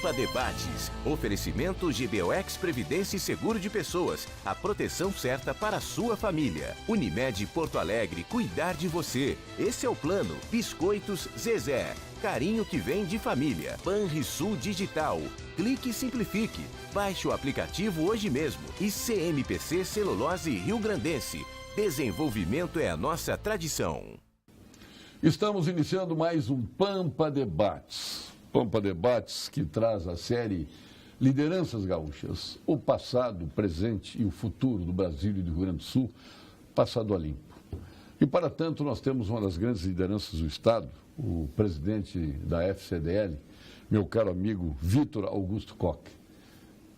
Pampa Debates. Oferecimento GBOX Previdência e Seguro de Pessoas. A proteção certa para a sua família. Unimed Porto Alegre, cuidar de você. Esse é o plano. Biscoitos Zezé. Carinho que vem de família. Banrisul Digital. Clique e simplifique. Baixe o aplicativo hoje mesmo. E CMPC Celulose Rio Grandense. Desenvolvimento é a nossa tradição. Estamos iniciando mais um Pampa Debates. Pampa Debates que traz a série Lideranças Gaúchas. O passado, o presente e o futuro do Brasil e do Rio Grande do Sul, passado a limpo. E para tanto nós temos uma das grandes lideranças do Estado, o presidente da FCDL, meu caro amigo Vitor Augusto Koch.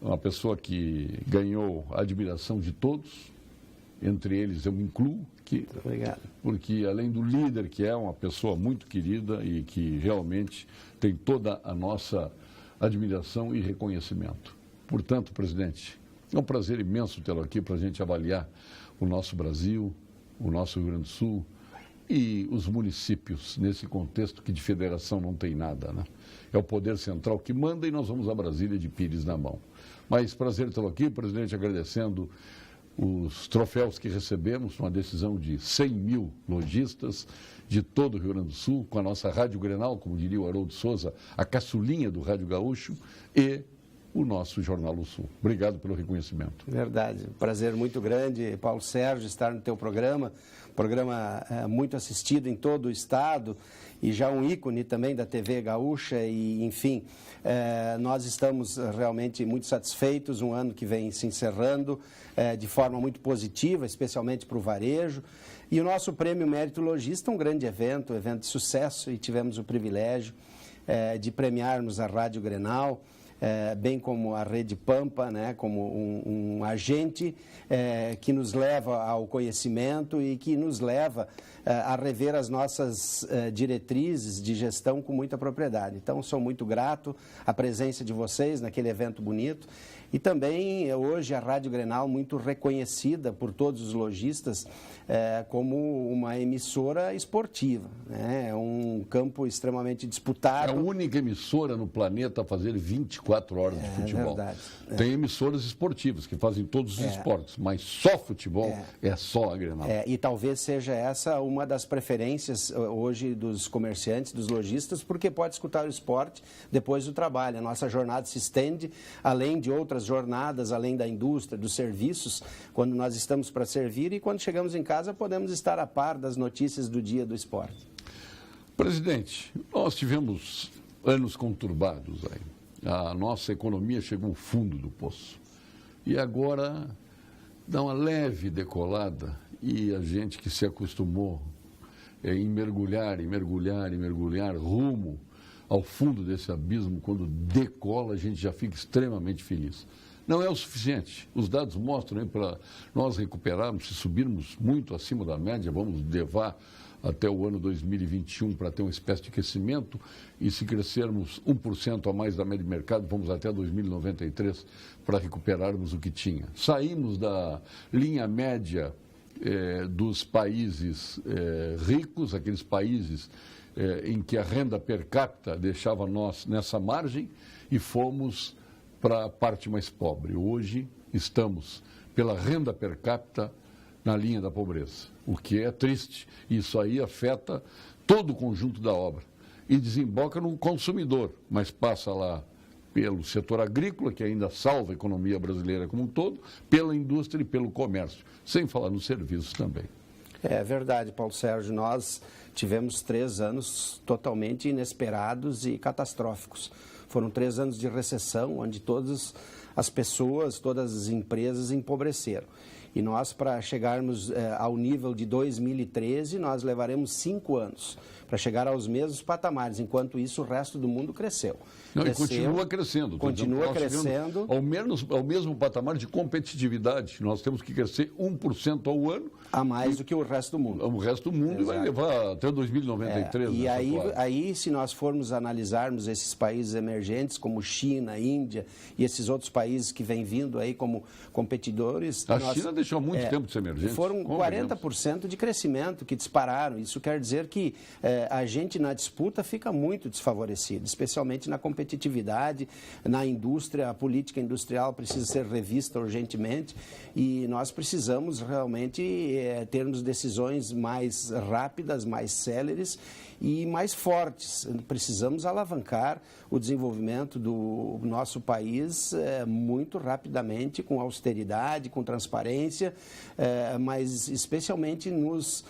Uma pessoa que ganhou a admiração de todos, entre eles eu me incluo, Obrigado. Porque além do líder que é uma pessoa muito querida e que realmente tem toda a nossa admiração e reconhecimento. Portanto, presidente, é um prazer imenso tê-lo aqui para a gente avaliar o nosso Brasil, o nosso Rio Grande do Sul e os municípios nesse contexto que de federação não tem nada, né? É o poder central que manda e nós vamos a Brasília de pires na mão. Mas prazer tê-lo aqui, presidente, agradecendo os troféus que recebemos, uma decisão de 100 mil lojistas de todo o Rio Grande do Sul, com a nossa Rádio Grenal, como diria o Haroldo Souza, a caçulinha do Rádio Gaúcho e o nosso Jornal do Sul. Obrigado pelo reconhecimento. Verdade, prazer muito grande, Paulo Sérgio, estar no teu programa muito assistido em todo o estado e já um ícone também da TV gaúcha e, enfim, nós estamos realmente muito satisfeitos, um ano que vem se encerrando de forma muito positiva, especialmente para o varejo. E o nosso Prêmio Mérito Logista, um grande evento de sucesso, e tivemos o privilégio de premiarmos a Rádio Grenal, bem como a Rede Pampa, né, como um agente que nos leva ao conhecimento e que nos leva a rever as nossas diretrizes de gestão com muita propriedade. Então, sou muito grato à presença de vocês naquele evento bonito. E também, hoje, a Rádio Grenal, muito reconhecida por todos os lojistas como uma emissora esportiva, né? É um campo extremamente disputado. É a única emissora no planeta a fazer 24 horas de futebol. Verdade. Tem emissoras esportivas que fazem todos os esportes, mas só futebol é só a Grenal. E talvez seja essa uma das preferências hoje dos comerciantes, dos lojistas, porque pode escutar o esporte depois do trabalho. A nossa jornada se estende, além de outras jornadas, além da indústria, dos serviços, quando nós estamos para servir e quando chegamos em casa podemos estar a par das notícias do dia do esporte. Presidente, nós tivemos anos conturbados aí. A nossa economia chegou ao fundo do poço. E agora dá uma leve decolada e a gente que se acostumou em mergulhar, e mergulhar, e mergulhar rumo ao fundo desse abismo, quando decola a gente já fica extremamente feliz. Não é o suficiente. Os dados mostram para nós recuperarmos, se subirmos muito acima da média, vamos levar até o ano 2021 para ter uma espécie de crescimento, e se crescermos 1% a mais da média de mercado, vamos até 2093 para recuperarmos o que tinha. Saímos da linha média dos países ricos, aqueles países em que a renda per capita deixava nós nessa margem, e fomos para a parte mais pobre. Hoje estamos, pela renda per capita, na linha da pobreza, o que é triste. Isso aí afeta todo o conjunto da obra e desemboca no consumidor, mas passa lá pelo setor agrícola, que ainda salva a economia brasileira como um todo, pela indústria e pelo comércio, sem falar nos serviços também. É verdade, Paulo Sérgio, nós tivemos 3 anos totalmente inesperados e catastróficos. Foram 3 anos de recessão, onde todas as pessoas, todas as empresas empobreceram. E nós, para chegarmos ao nível de 2013, nós levaremos 5 anos para chegar aos mesmos patamares. Enquanto isso, o resto do mundo cresceu. Não, e continua crescendo. Continua crescendo. Ao mesmo patamar de competitividade. Nós temos que crescer 1% ao ano. A mais do que o resto do mundo. O resto do mundo vai levar até 2093. E aí, se nós formos analisarmos esses países emergentes, como China, Índia e esses outros países que vêm vindo aí como competidores... A China deixou há muito tempo de ser emergente. Foram 40% de crescimento que dispararam. Isso quer dizer que a gente na disputa fica muito desfavorecido, especialmente na competitividade, na indústria. A política industrial precisa ser revista urgentemente e nós precisamos realmente termos decisões mais rápidas, mais céleres e mais fortes. Precisamos alavancar o desenvolvimento do nosso país muito rapidamente, com austeridade, com transparência, mas especialmente nos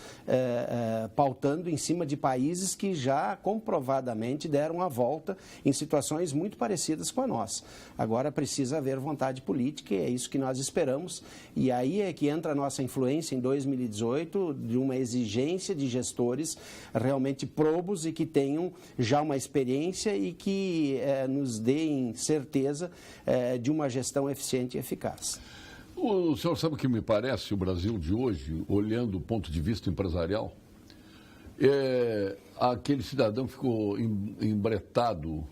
pautando em cima de países que já comprovadamente deram a volta em situações muito parecidas com a nossa. Agora precisa haver vontade política e é isso que nós esperamos. E aí é que entra a nossa influência em 2018 de uma exigência de gestores realmente probos e que tenham já uma experiência e que nos deem certeza de uma gestão eficiente e eficaz. O senhor sabe o que me parece o Brasil de hoje, olhando do ponto de vista empresarial? Aquele cidadão ficou embretado,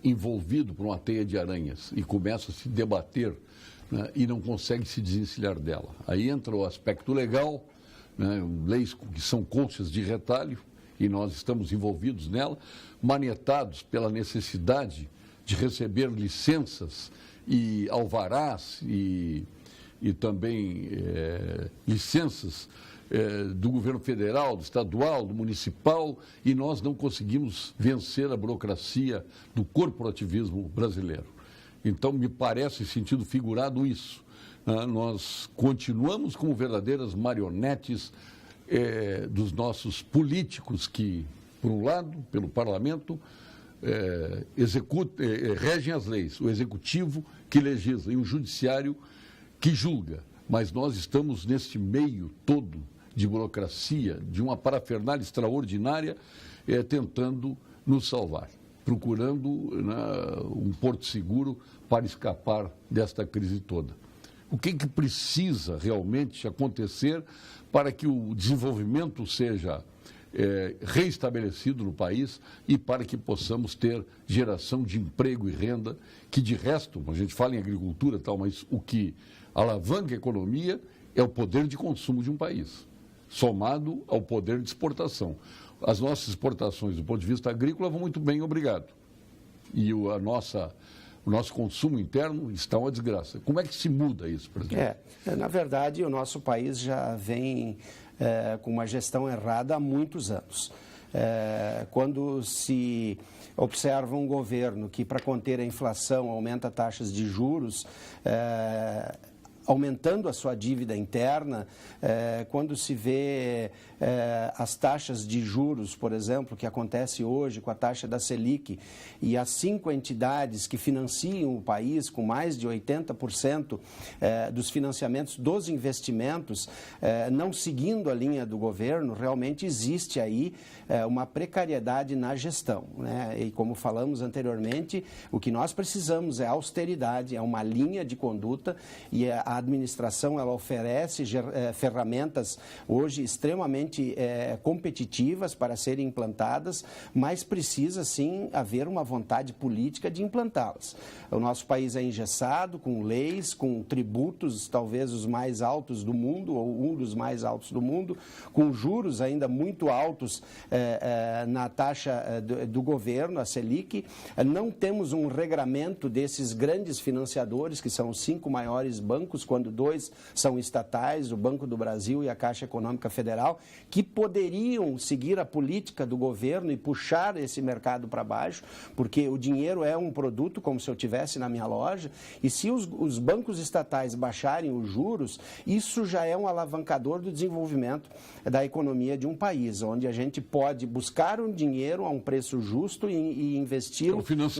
envolvido por uma teia de aranhas e começa a se debater, né, e não consegue se desencilhar dela. Aí entra o aspecto legal, né, leis que são conchas de retalho, e nós estamos envolvidos nela, manietados pela necessidade de receber licenças e alvarás e também licenças do governo federal, do estadual, do municipal, e nós não conseguimos vencer a burocracia do corporativismo brasileiro. Então, me parece, em sentido figurado, isso. Nós continuamos como verdadeiras marionetes dos nossos políticos que, por um lado, pelo parlamento, regem as leis, o executivo que legisla e o judiciário que julga. Mas nós estamos neste meio todo de burocracia, de uma parafernália extraordinária, tentando nos salvar, procurando um porto seguro para escapar desta crise toda. O que precisa realmente acontecer para que o desenvolvimento seja reestabelecido no país e para que possamos ter geração de emprego e renda, que de resto, a gente fala em agricultura e tal, mas o que alavanca a economia é o poder de consumo de um país, somado ao poder de exportação. As nossas exportações, do ponto de vista agrícola, vão muito bem, obrigado. E o nosso consumo interno está uma desgraça. Como é que se muda isso, presidente? Na verdade, o nosso país já vem com uma gestão errada há muitos anos. Quando se observa um governo que, para conter a inflação, aumenta taxas de juros, aumentando a sua dívida interna, quando se vê as taxas de juros, por exemplo, que acontece hoje com a taxa da Selic, e as 5 entidades que financiam o país com mais de 80% dos financiamentos dos investimentos, não seguindo a linha do governo, realmente existe aí uma precariedade na gestão, né? E como falamos anteriormente, o que nós precisamos é austeridade, é uma linha de conduta, e a administração ela oferece ferramentas hoje extremamente competitivas para serem implantadas, mas precisa sim haver uma vontade política de implantá-las. O nosso país é engessado, com leis, com tributos talvez os mais altos do mundo, ou um dos mais altos do mundo, com juros ainda muito altos na taxa do governo, a Selic. Não temos um regramento desses grandes financiadores, que são os 5 maiores bancos, quando 2 são estatais, o Banco do Brasil e a Caixa Econômica Federal, que poderiam seguir a política do governo e puxar esse mercado para baixo, porque o dinheiro é um produto como se eu tivesse na minha loja, e se os bancos estatais baixarem os juros, isso já é um alavancador do desenvolvimento da economia de um país, onde a gente pode buscar um dinheiro a um preço justo e investir no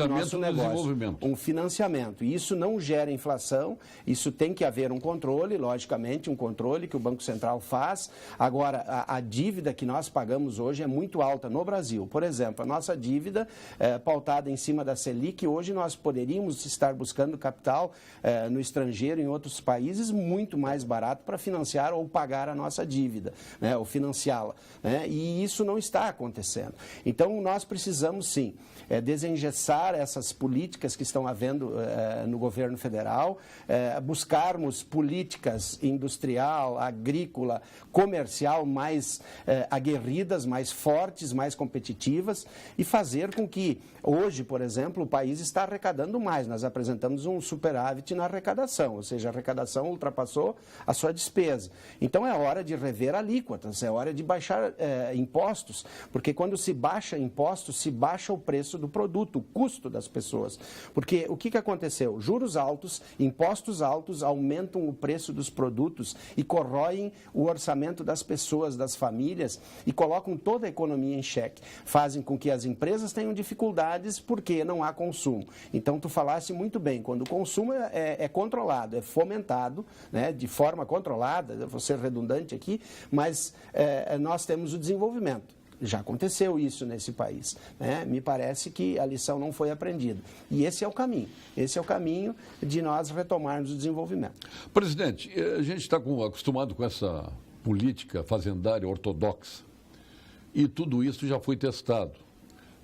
nosso negócio. Desenvolvimento. Um financiamento. E isso não gera inflação, isso tem que haver um controle, logicamente, um controle que o Banco Central faz. Agora, a dívida que nós pagamos hoje é muito alta no Brasil. Por exemplo, a nossa dívida pautada em cima da Selic, hoje nós poderíamos estar buscando capital no estrangeiro, em outros países, muito mais barato para financiar ou pagar a nossa dívida, né, ou financiá-la, né, e isso não está acontecendo. Então, nós precisamos, sim, desengessar essas políticas que estão havendo no governo federal, buscar tivermos políticas industrial, agrícola, comercial mais aguerridas, mais fortes, mais competitivas e fazer com que hoje, por exemplo, o país está arrecadando mais. Nós apresentamos um superávit na arrecadação, ou seja, a arrecadação ultrapassou a sua despesa. Então é hora de rever alíquotas, é hora de baixar impostos, porque quando se baixa impostos, se baixa o preço do produto, o custo das pessoas. Porque o que aconteceu? Juros altos, impostos altos aumentam o preço dos produtos e corroem o orçamento das pessoas, das famílias e colocam toda a economia em xeque. Fazem com que as empresas tenham dificuldades porque não há consumo. Então, tu falaste muito bem, quando o consumo é controlado, é fomentado, né, de forma controlada, eu vou ser redundante aqui, mas nós temos o desenvolvimento. Já aconteceu isso nesse país, né? Me parece que a lição não foi aprendida. E esse é o caminho de nós retomarmos o desenvolvimento. Presidente, a gente está acostumado com essa política fazendária ortodoxa e tudo isso já foi testado.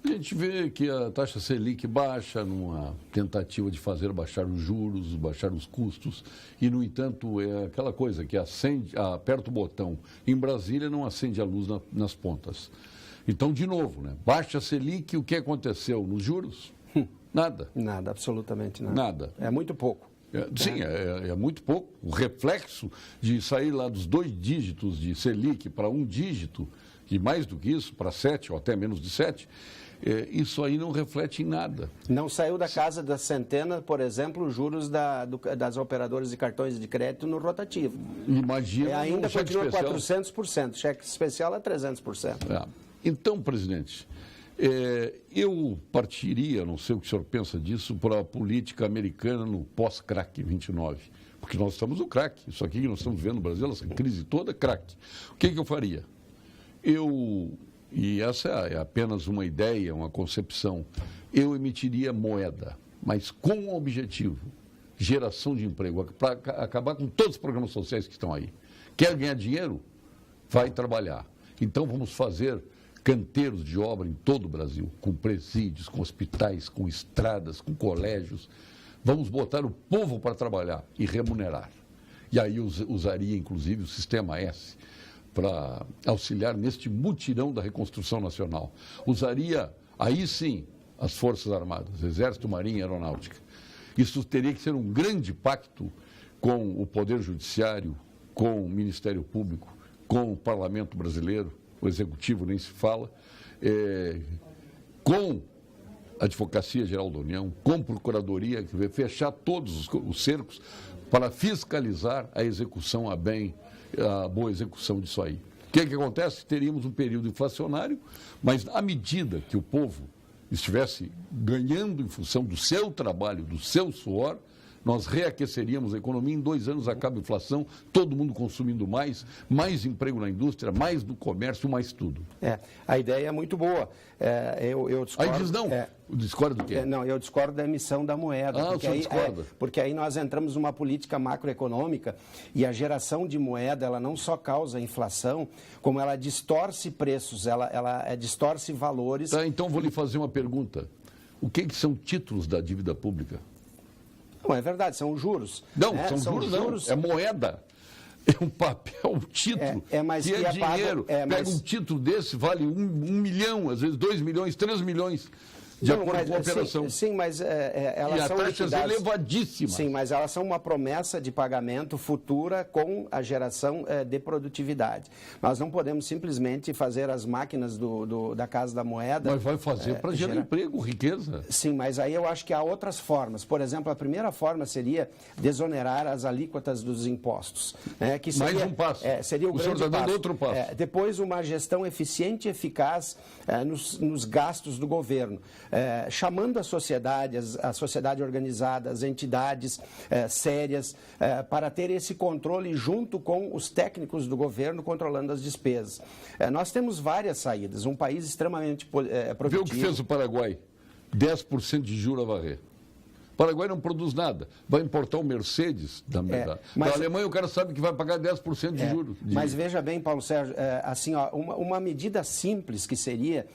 A gente vê que a taxa Selic baixa numa tentativa de fazer baixar os juros, baixar os custos e, no entanto, é aquela coisa que aperta o botão. Em Brasília não acende a luz nas pontas. Então, de novo, né? Baixa a Selic, o que aconteceu nos juros? Nada. Nada, absolutamente nada. Nada. É muito pouco. Sim, é muito pouco. O reflexo de sair lá dos 2 dígitos de Selic para 1 dígito, e mais do que isso, para 7 ou até menos de 7, isso aí não reflete em nada. Não saiu da casa da centena, por exemplo, os juros das operadoras de cartões de crédito no rotativo. Imagina. Ainda continua 400%, cheque especial é 300%. Então, presidente, eu partiria, não sei o que o senhor pensa disso, para a política americana no pós-crack 29. Porque nós estamos no crack. Isso aqui que nós estamos vendo no Brasil, essa crise toda, crack. O que eu faria? E essa é apenas uma ideia, uma concepção, eu emitiria moeda, mas com o objetivo, geração de emprego, para acabar com todos os programas sociais que estão aí. Quer ganhar dinheiro? Vai trabalhar. Então vamos fazer canteiros de obra em todo o Brasil, com presídios, com hospitais, com estradas, com colégios. Vamos botar o povo para trabalhar e remunerar. E aí usaria, inclusive, o Sistema S para auxiliar neste mutirão da reconstrução nacional. Usaria, aí sim, as Forças Armadas, Exército, Marinha e Aeronáutica. Isso teria que ser um grande pacto com o Poder Judiciário, com o Ministério Público, com o Parlamento Brasileiro, o Executivo nem se fala, com a Advocacia Geral da União, com a Procuradoria, fechar todos os cercos para fiscalizar a execução a boa execução disso aí. O que acontece? Teríamos um período inflacionário, mas à medida que o povo estivesse ganhando em função do seu trabalho, do seu suor, nós reaqueceríamos a economia, em 2 anos acaba a inflação, todo mundo consumindo mais emprego na indústria, mais no comércio, mais tudo. A ideia é muito boa. Eu discordo. Aí diz não, discorda do quê? Não, eu discordo da emissão da moeda. Porque aí nós entramos numa política macroeconômica e a geração de moeda, ela não só causa inflação, como ela distorce preços, ela distorce valores. Então vou lhe fazer uma pergunta. O que são títulos da dívida pública? Não, é verdade, são juros. Não, são juros. É moeda. É um papel, um título, mas que é dinheiro. Pega um título desse, vale 1 milhão, às vezes 2 milhões, 3 milhões. De acordo com a operação. Sim, mas elas são taxas elevadíssimas. Sim, mas elas são uma promessa de pagamento futura com a geração de produtividade. Nós não podemos simplesmente fazer as máquinas da Casa da Moeda... Mas vai fazer para gerar emprego, riqueza. Sim, mas aí eu acho que há outras formas. Por exemplo, a primeira forma seria desonerar as alíquotas dos impostos. Que seria, mais um passo. Seria o grande senhor está dando outro passo. Depois, uma gestão eficiente e eficaz nos gastos do governo. Chamando a sociedade organizada, as entidades sérias, para ter esse controle junto com os técnicos do governo controlando as despesas. Nós temos várias saídas, um país extremamente produtivo. Vê o que fez o Paraguai, 10% de juros a varrer. O Paraguai não produz nada. Vai importar o Mercedes da Alemanha, o cara sabe que vai pagar 10% de juros. Mas veja bem, Paulo Sérgio, assim, ó, uma medida simples que seria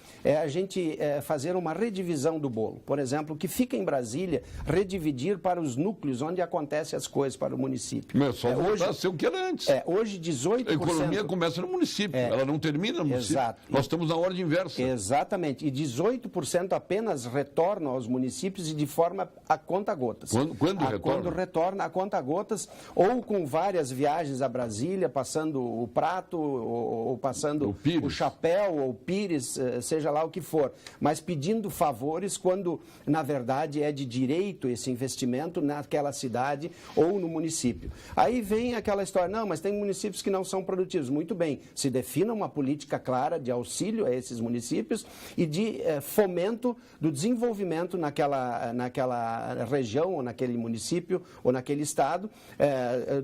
a gente fazer uma redivisão do bolo. Por exemplo, o que fica em Brasília, redividir para os núcleos onde acontecem as coisas para o município. Mas só voltar a ser o que era antes. Hoje, 18%... A economia começa no município, ela não termina no município. Exato. Nós estamos na ordem inversa. Exatamente. E 18% apenas retornam aos municípios e de forma a conta-gotas. Quando retorna? Quando retorna a conta-gotas, ou com várias viagens a Brasília, passando o prato, ou passando o chapéu, ou o pires, seja lá o que for. Mas pedindo favores quando, na verdade, é de direito esse investimento naquela cidade ou no município. Aí vem aquela história, não, mas tem municípios que não são produtivos. Muito bem, se defina uma política clara de auxílio a esses municípios e de fomento do desenvolvimento naquela região, ou naquele município, ou naquele estado,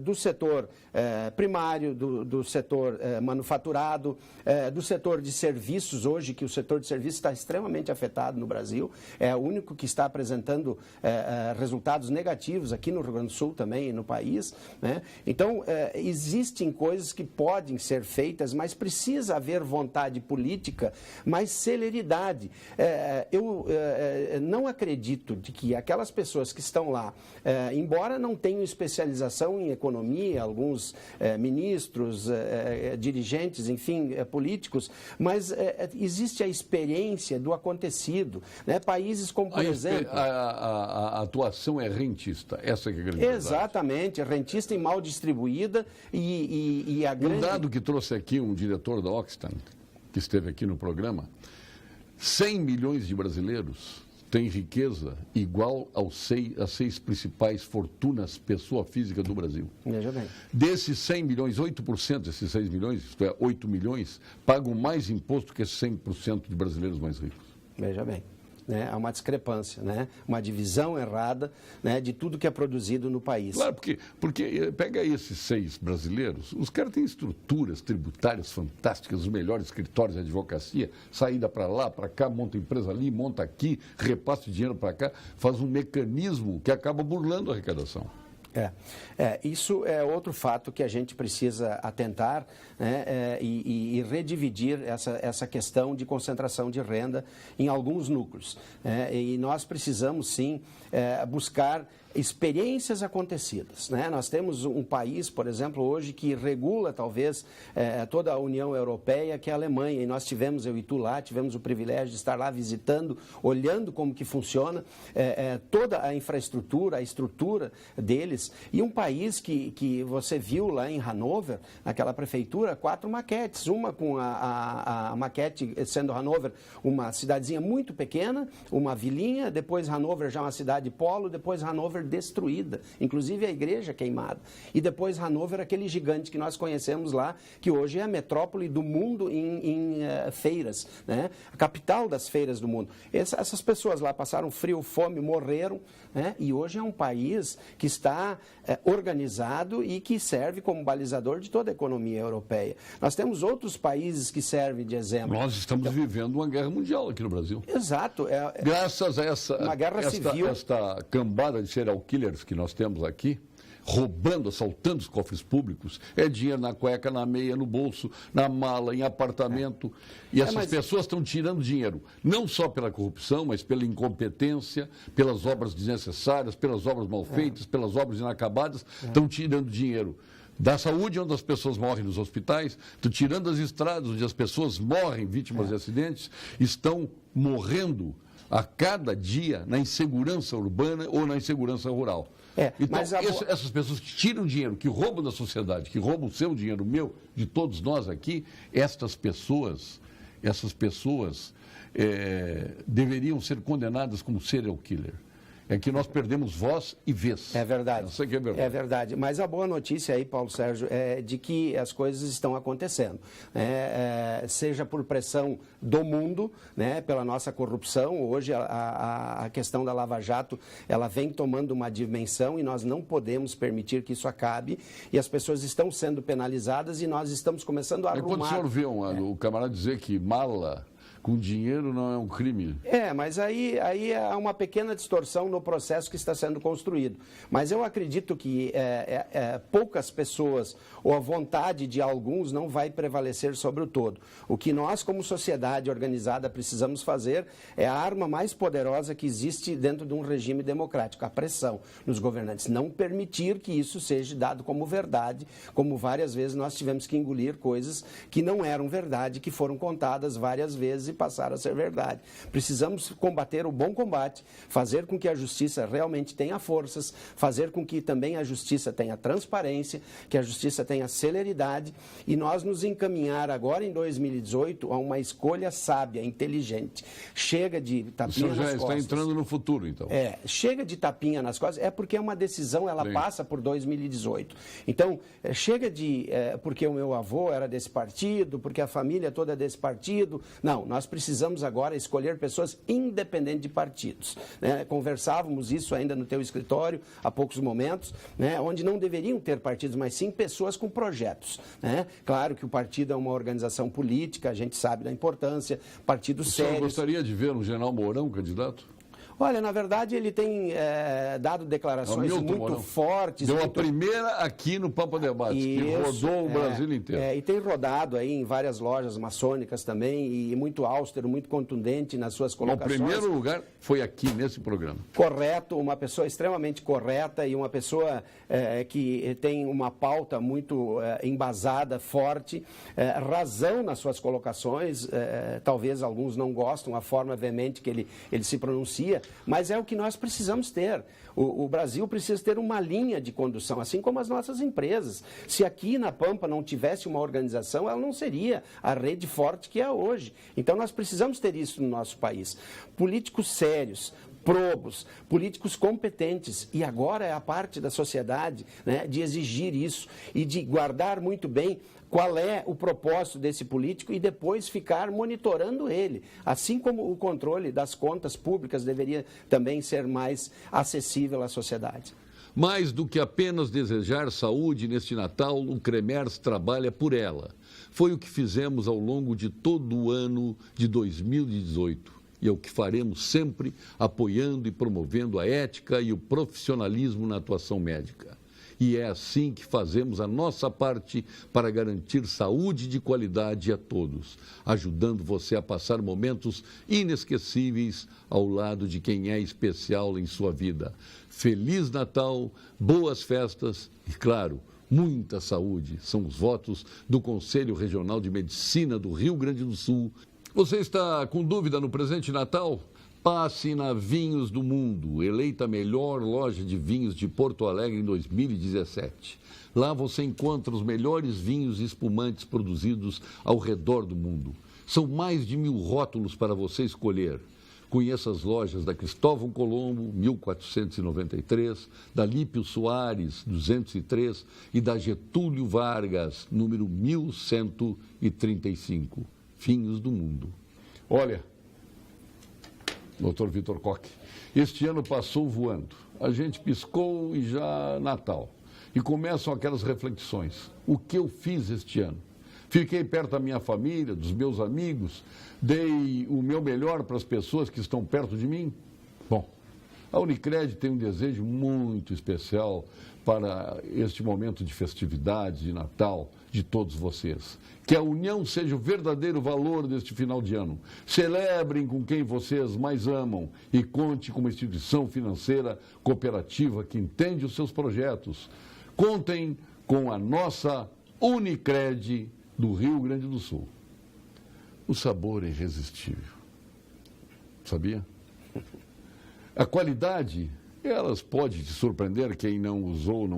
do setor primário, do setor manufaturado, do setor de serviços hoje, que o setor de serviços está extremamente afetado no Brasil, é o único que está apresentando resultados negativos aqui no Rio Grande do Sul também e no país, né? Então, existem coisas que podem ser feitas, mas precisa haver vontade política, mais celeridade. Eu não acredito de que aquelas pessoas que estão lá, embora não tenham especialização em economia, alguns ministros, dirigentes, enfim, políticos, mas existe a experiência do acontecido, né? Países como, por exemplo... A atuação é rentista, essa que é a grande verdade. Exatamente, rentista e mal distribuída e a grande... Um dado que trouxe aqui um diretor da Oxfam, que esteve aqui no programa, 100 milhões de brasileiros têm riqueza igual às 6 principais fortunas pessoa física do Brasil. Veja bem. Desses 100 milhões, 8% desses 6 milhões, isto é, 8 milhões, pagam mais imposto que 100% de brasileiros mais ricos. Veja bem. Né? Há uma discrepância, né? Uma divisão errada, né, de tudo que é produzido no país. Claro, porque pega esses 6 brasileiros, os caras têm estruturas tributárias fantásticas, os melhores escritórios de advocacia, saída para lá, para cá, monta empresa ali, monta aqui, repassa dinheiro para cá, faz um mecanismo que acaba burlando a arrecadação. Isso é outro fato que a gente precisa atentar, né, e redividir essa questão de concentração de renda em alguns núcleos. E nós precisamos, sim, buscar experiências acontecidas, né? Nós temos um país, por exemplo, hoje que regula talvez toda a União Europeia, que é a Alemanha, e nós tivemos, eu e tu lá, tivemos o privilégio de estar lá visitando, olhando como que funciona toda a infraestrutura, a estrutura deles, e um país que você viu lá em Hannover, naquela prefeitura, 4 maquetes, uma com a maquete sendo Hannover uma cidadezinha muito pequena, uma vilinha, depois Hannover já uma cidade polo, depois Hannover destruída, inclusive a igreja queimada. E depois Hannover, aquele gigante que nós conhecemos lá, que hoje é a metrópole do mundo em feiras, né? A capital das feiras do mundo. Essas pessoas lá passaram frio, fome, morreram, né? E hoje é um país que está organizado e que serve como balizador de toda a economia europeia. Nós temos outros países que servem de exemplo. Nós estamos vivendo uma guerra mundial aqui no Brasil. Exato. Graças a uma guerra civil. Esta cambada de serial killers que nós temos aqui, roubando, assaltando os cofres públicos, é dinheiro na cueca, na meia, no bolso, na mala, em apartamento. E essas pessoas estão tirando dinheiro, não só pela corrupção, mas pela incompetência, pelas obras desnecessárias, pelas obras mal feitas, pelas obras inacabadas, estão tirando dinheiro da saúde, onde as pessoas morrem nos hospitais, estão tirando as estradas, onde as pessoas morrem vítimas de acidentes, estão morrendo a cada dia na insegurança urbana ou na insegurança rural. Então, essas pessoas que tiram dinheiro, que roubam da sociedade, que roubam o seu dinheiro, o meu, de todos nós aqui, essas pessoas deveriam ser condenadas como serial killer. É que nós perdemos voz e vez. É verdade. Isso aqui é verdade. É verdade. Mas a boa notícia aí, Paulo Sérgio, é de que as coisas estão acontecendo. Seja por pressão do mundo, né, pela nossa corrupção. Hoje a questão da Lava Jato, ela vem tomando uma dimensão e nós não podemos permitir que isso acabe. E as pessoas estão sendo penalizadas e nós estamos começando a arrumar. Quando o senhor vê o camarada dizer que mala Com dinheiro não é um crime. Mas aí há uma pequena distorção no processo que está sendo construído. Mas eu acredito que poucas pessoas, ou a vontade de alguns, não vai prevalecer sobre o todo. O que nós, como sociedade organizada, precisamos fazer é a arma mais poderosa que existe dentro de um regime democrático, a pressão nos governantes. Não permitir que isso seja dado como verdade, como várias vezes nós tivemos que engolir coisas que não eram verdade, que foram contadas várias vezes e passaram a ser verdade. Precisamos combater o bom combate, fazer com que a justiça realmente tenha forças, fazer com que também a justiça tenha transparência, que a justiça tenha celeridade e nós nos encaminhar agora em 2018 a uma escolha sábia, inteligente. Chega de tapinha nas costas. O senhor já está entrando no futuro, então. Chega de tapinha nas costas, porque é uma decisão, ela passa por 2018. Então, chega de... porque o meu avô era desse partido, porque a família toda é desse partido. Não, nós precisamos agora escolher pessoas independentes de partidos. Conversávamos isso ainda no teu escritório há poucos momentos, onde não deveriam ter partidos, mas sim pessoas com projetos. Claro que o partido é uma organização política, a gente sabe da importância, partidos sérios. O senhor gostaria de ver um general Mourão candidato? Olha, na verdade, ele tem dado declarações muito fortes. Deu a primeira aqui no Pampa Debates, que rodou o Brasil inteiro. E tem rodado aí em várias lojas maçônicas também, e muito austero, muito contundente nas suas colocações. O primeiro lugar foi aqui, nesse programa. Correto, uma pessoa extremamente correta e uma pessoa que tem uma pauta muito embasada, forte, razão nas suas colocações. Talvez alguns não gostam a forma veemente que ele se pronuncia, mas é o que nós precisamos ter. O Brasil precisa ter uma linha de condução, assim como as nossas empresas. Se aqui na Pampa não tivesse uma organização, ela não seria a rede forte que é hoje. Então nós precisamos ter isso no nosso país. Políticos sérios, probos, políticos competentes, e agora é a parte da sociedade de exigir isso e de guardar muito bem qual é o propósito desse político e depois ficar monitorando ele. Assim como o controle das contas públicas deveria também ser mais acessível à sociedade. Mais do que apenas desejar saúde neste Natal, o Cremers trabalha por ela. Foi o que fizemos ao longo de todo o ano de 2018. E é o que faremos sempre, apoiando e promovendo a ética e o profissionalismo na atuação médica. E é assim que fazemos a nossa parte para garantir saúde de qualidade a todos, ajudando você a passar momentos inesquecíveis ao lado de quem é especial em sua vida. Feliz Natal, boas festas e, claro, muita saúde. São os votos do Conselho Regional de Medicina do Rio Grande do Sul. Você está com dúvida no presente Natal? Passe na Vinhos do Mundo, eleita a melhor loja de vinhos de Porto Alegre em 2017. Lá você encontra os melhores vinhos e espumantes produzidos ao redor do mundo. São mais de 1000 rótulos para você escolher. Conheça as lojas da Cristóvão Colombo, 1493, da Lípio Soares, 203 e da Getúlio Vargas, número 1135. Vinhos do Mundo. Olha, Dr. Vitor Koch, este ano passou voando. A gente piscou e já Natal. E começam aquelas reflexões. O que eu fiz este ano? Fiquei perto da minha família, dos meus amigos, dei o meu melhor para as pessoas que estão perto de mim? Bom, a Unicred tem um desejo muito especial para este momento de festividade, de Natal, de todos vocês. Que a união seja o verdadeiro valor deste final de ano. Celebrem com quem vocês mais amam e conte com uma instituição financeira cooperativa que entende os seus projetos. Contem com a nossa Unicred do Rio Grande do Sul. O sabor é irresistível. Sabia? A qualidade, elas podem te surpreender. Quem não usou,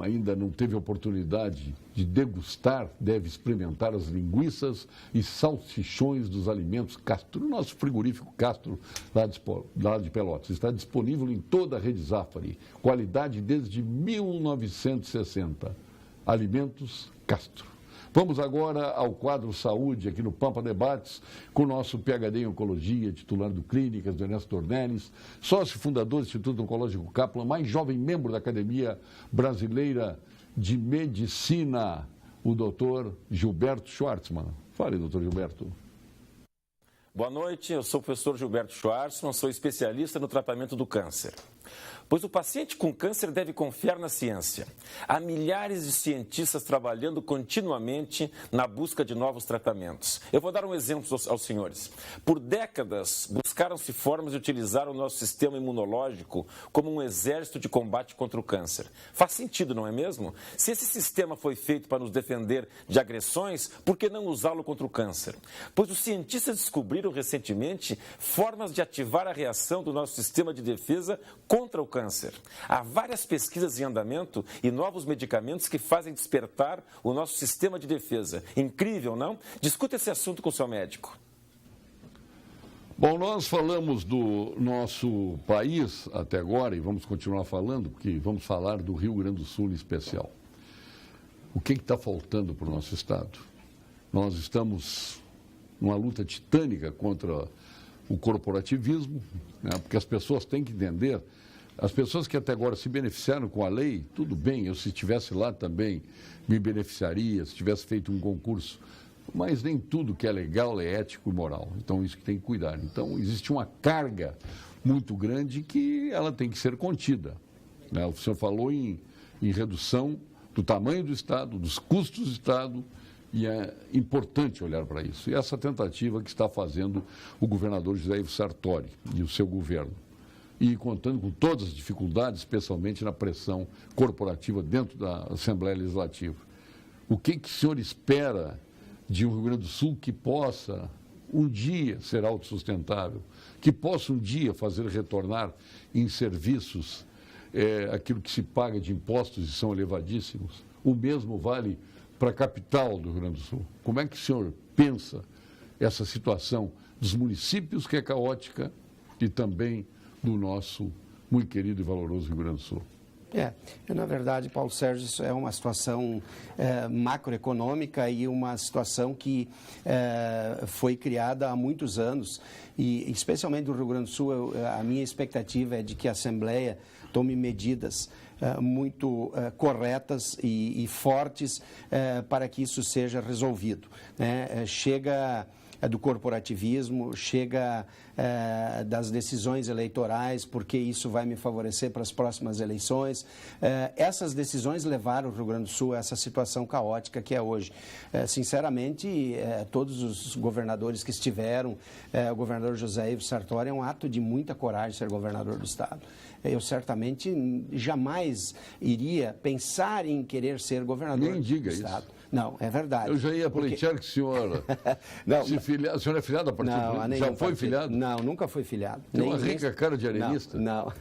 ainda não teve oportunidade de degustar, deve experimentar as linguiças e salsichões dos alimentos Castro. O nosso frigorífico Castro, lá de Pelotas, está disponível em toda a rede Zafari. Qualidade desde 1960. Alimentos Castro. Vamos agora ao quadro Saúde, aqui no Pampa Debates, com o nosso PhD em Oncologia, titular do Clínicas, do Ernesto Dornelles, sócio fundador do Instituto Oncológico Kaplan, mais jovem membro da Academia Brasileira de Medicina, o doutor Gilberto Schwartzman. Fale, doutor Gilberto. Boa noite, eu sou o professor Gilberto Schwarzman, sou especialista no tratamento do câncer. Pois o paciente com câncer deve confiar na ciência. Há milhares de cientistas trabalhando continuamente na busca de novos tratamentos. Eu vou dar um exemplo aos senhores. Por décadas, buscaram-se formas de utilizar o nosso sistema imunológico como um exército de combate contra o câncer. Faz sentido, não é mesmo? Se esse sistema foi feito para nos defender de agressões, por que não usá-lo contra o câncer? Pois os cientistas descobriram recentemente formas de ativar a reação do nosso sistema de defesa contra o câncer. Há várias pesquisas em andamento e novos medicamentos que fazem despertar o nosso sistema de defesa. Incrível, não? Discuta esse assunto com o seu médico. Bom, nós falamos do nosso país até agora e vamos continuar falando, porque vamos falar do Rio Grande do Sul em especial. O que está faltando para o nosso Estado? Nós estamos numa luta titânica contra o corporativismo, né, porque as pessoas têm que entender. As pessoas que até agora se beneficiaram com a lei, tudo bem, eu se estivesse lá também me beneficiaria, se tivesse feito um concurso, mas nem tudo que é legal é ético e moral, então isso que tem que cuidar. Então existe uma carga muito grande que ela tem que ser contida, né? O senhor falou em redução do tamanho do Estado, dos custos do Estado, e é importante olhar para isso. E essa tentativa que está fazendo o governador José Ivo Sartori e o seu governo. E contando com todas as dificuldades, especialmente na pressão corporativa dentro da Assembleia Legislativa. O que o senhor espera de um Rio Grande do Sul que possa um dia ser autossustentável, que possa um dia fazer retornar em serviços aquilo que se paga de impostos e são elevadíssimos? O mesmo vale para a capital do Rio Grande do Sul. Como é que o senhor pensa essa situação dos municípios, que é caótica, e também do nosso muito querido e valoroso Rio Grande do Sul? Na verdade, Paulo Sérgio, isso é uma situação macroeconômica e uma situação que foi criada há muitos anos e, especialmente do Rio Grande do Sul, a minha expectativa é de que a Assembleia tome medidas muito corretas e fortes para que isso seja resolvido, né? Chega do corporativismo, chega das decisões eleitorais, porque isso vai me favorecer para as próximas eleições. Essas decisões levaram o Rio Grande do Sul a essa situação caótica que é hoje. Sinceramente, todos os governadores que estiveram, o governador José Ivo Sartori, é um ato de muita coragem ser governador do Estado. Eu certamente jamais iria pensar em querer ser governador Nem diga do Estado. Isso. Não, é verdade. Eu já ia pleitear que o senhor se filiar. O senhor é filiado a partido político? Já foi filiado? Não, nunca fui filiado. Tem uma rica cara de arenista. Não.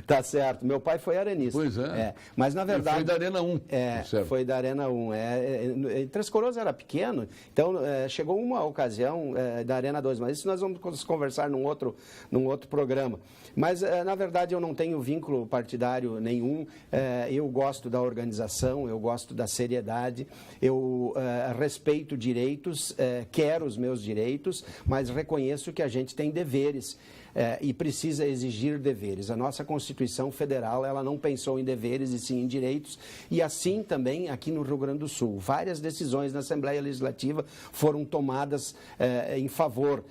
Tá certo. Meu pai foi arenista. Pois é. Mas, na verdade... Foi da Arena 1. Foi da Arena 1. Três Coroas era pequeno, então chegou uma ocasião da Arena 2, mas isso nós vamos conversar num outro programa. Mas, na verdade, eu não tenho vínculo partidário nenhum. Eu gosto da organização, eu gosto da seriedade. Eu respeito direitos, quero os meus direitos, mas reconheço que a gente tem deveres e precisa exigir deveres. A nossa Constituição Federal, ela não pensou em deveres e sim em direitos, e assim também aqui no Rio Grande do Sul. Várias decisões na Assembleia Legislativa foram tomadas em favor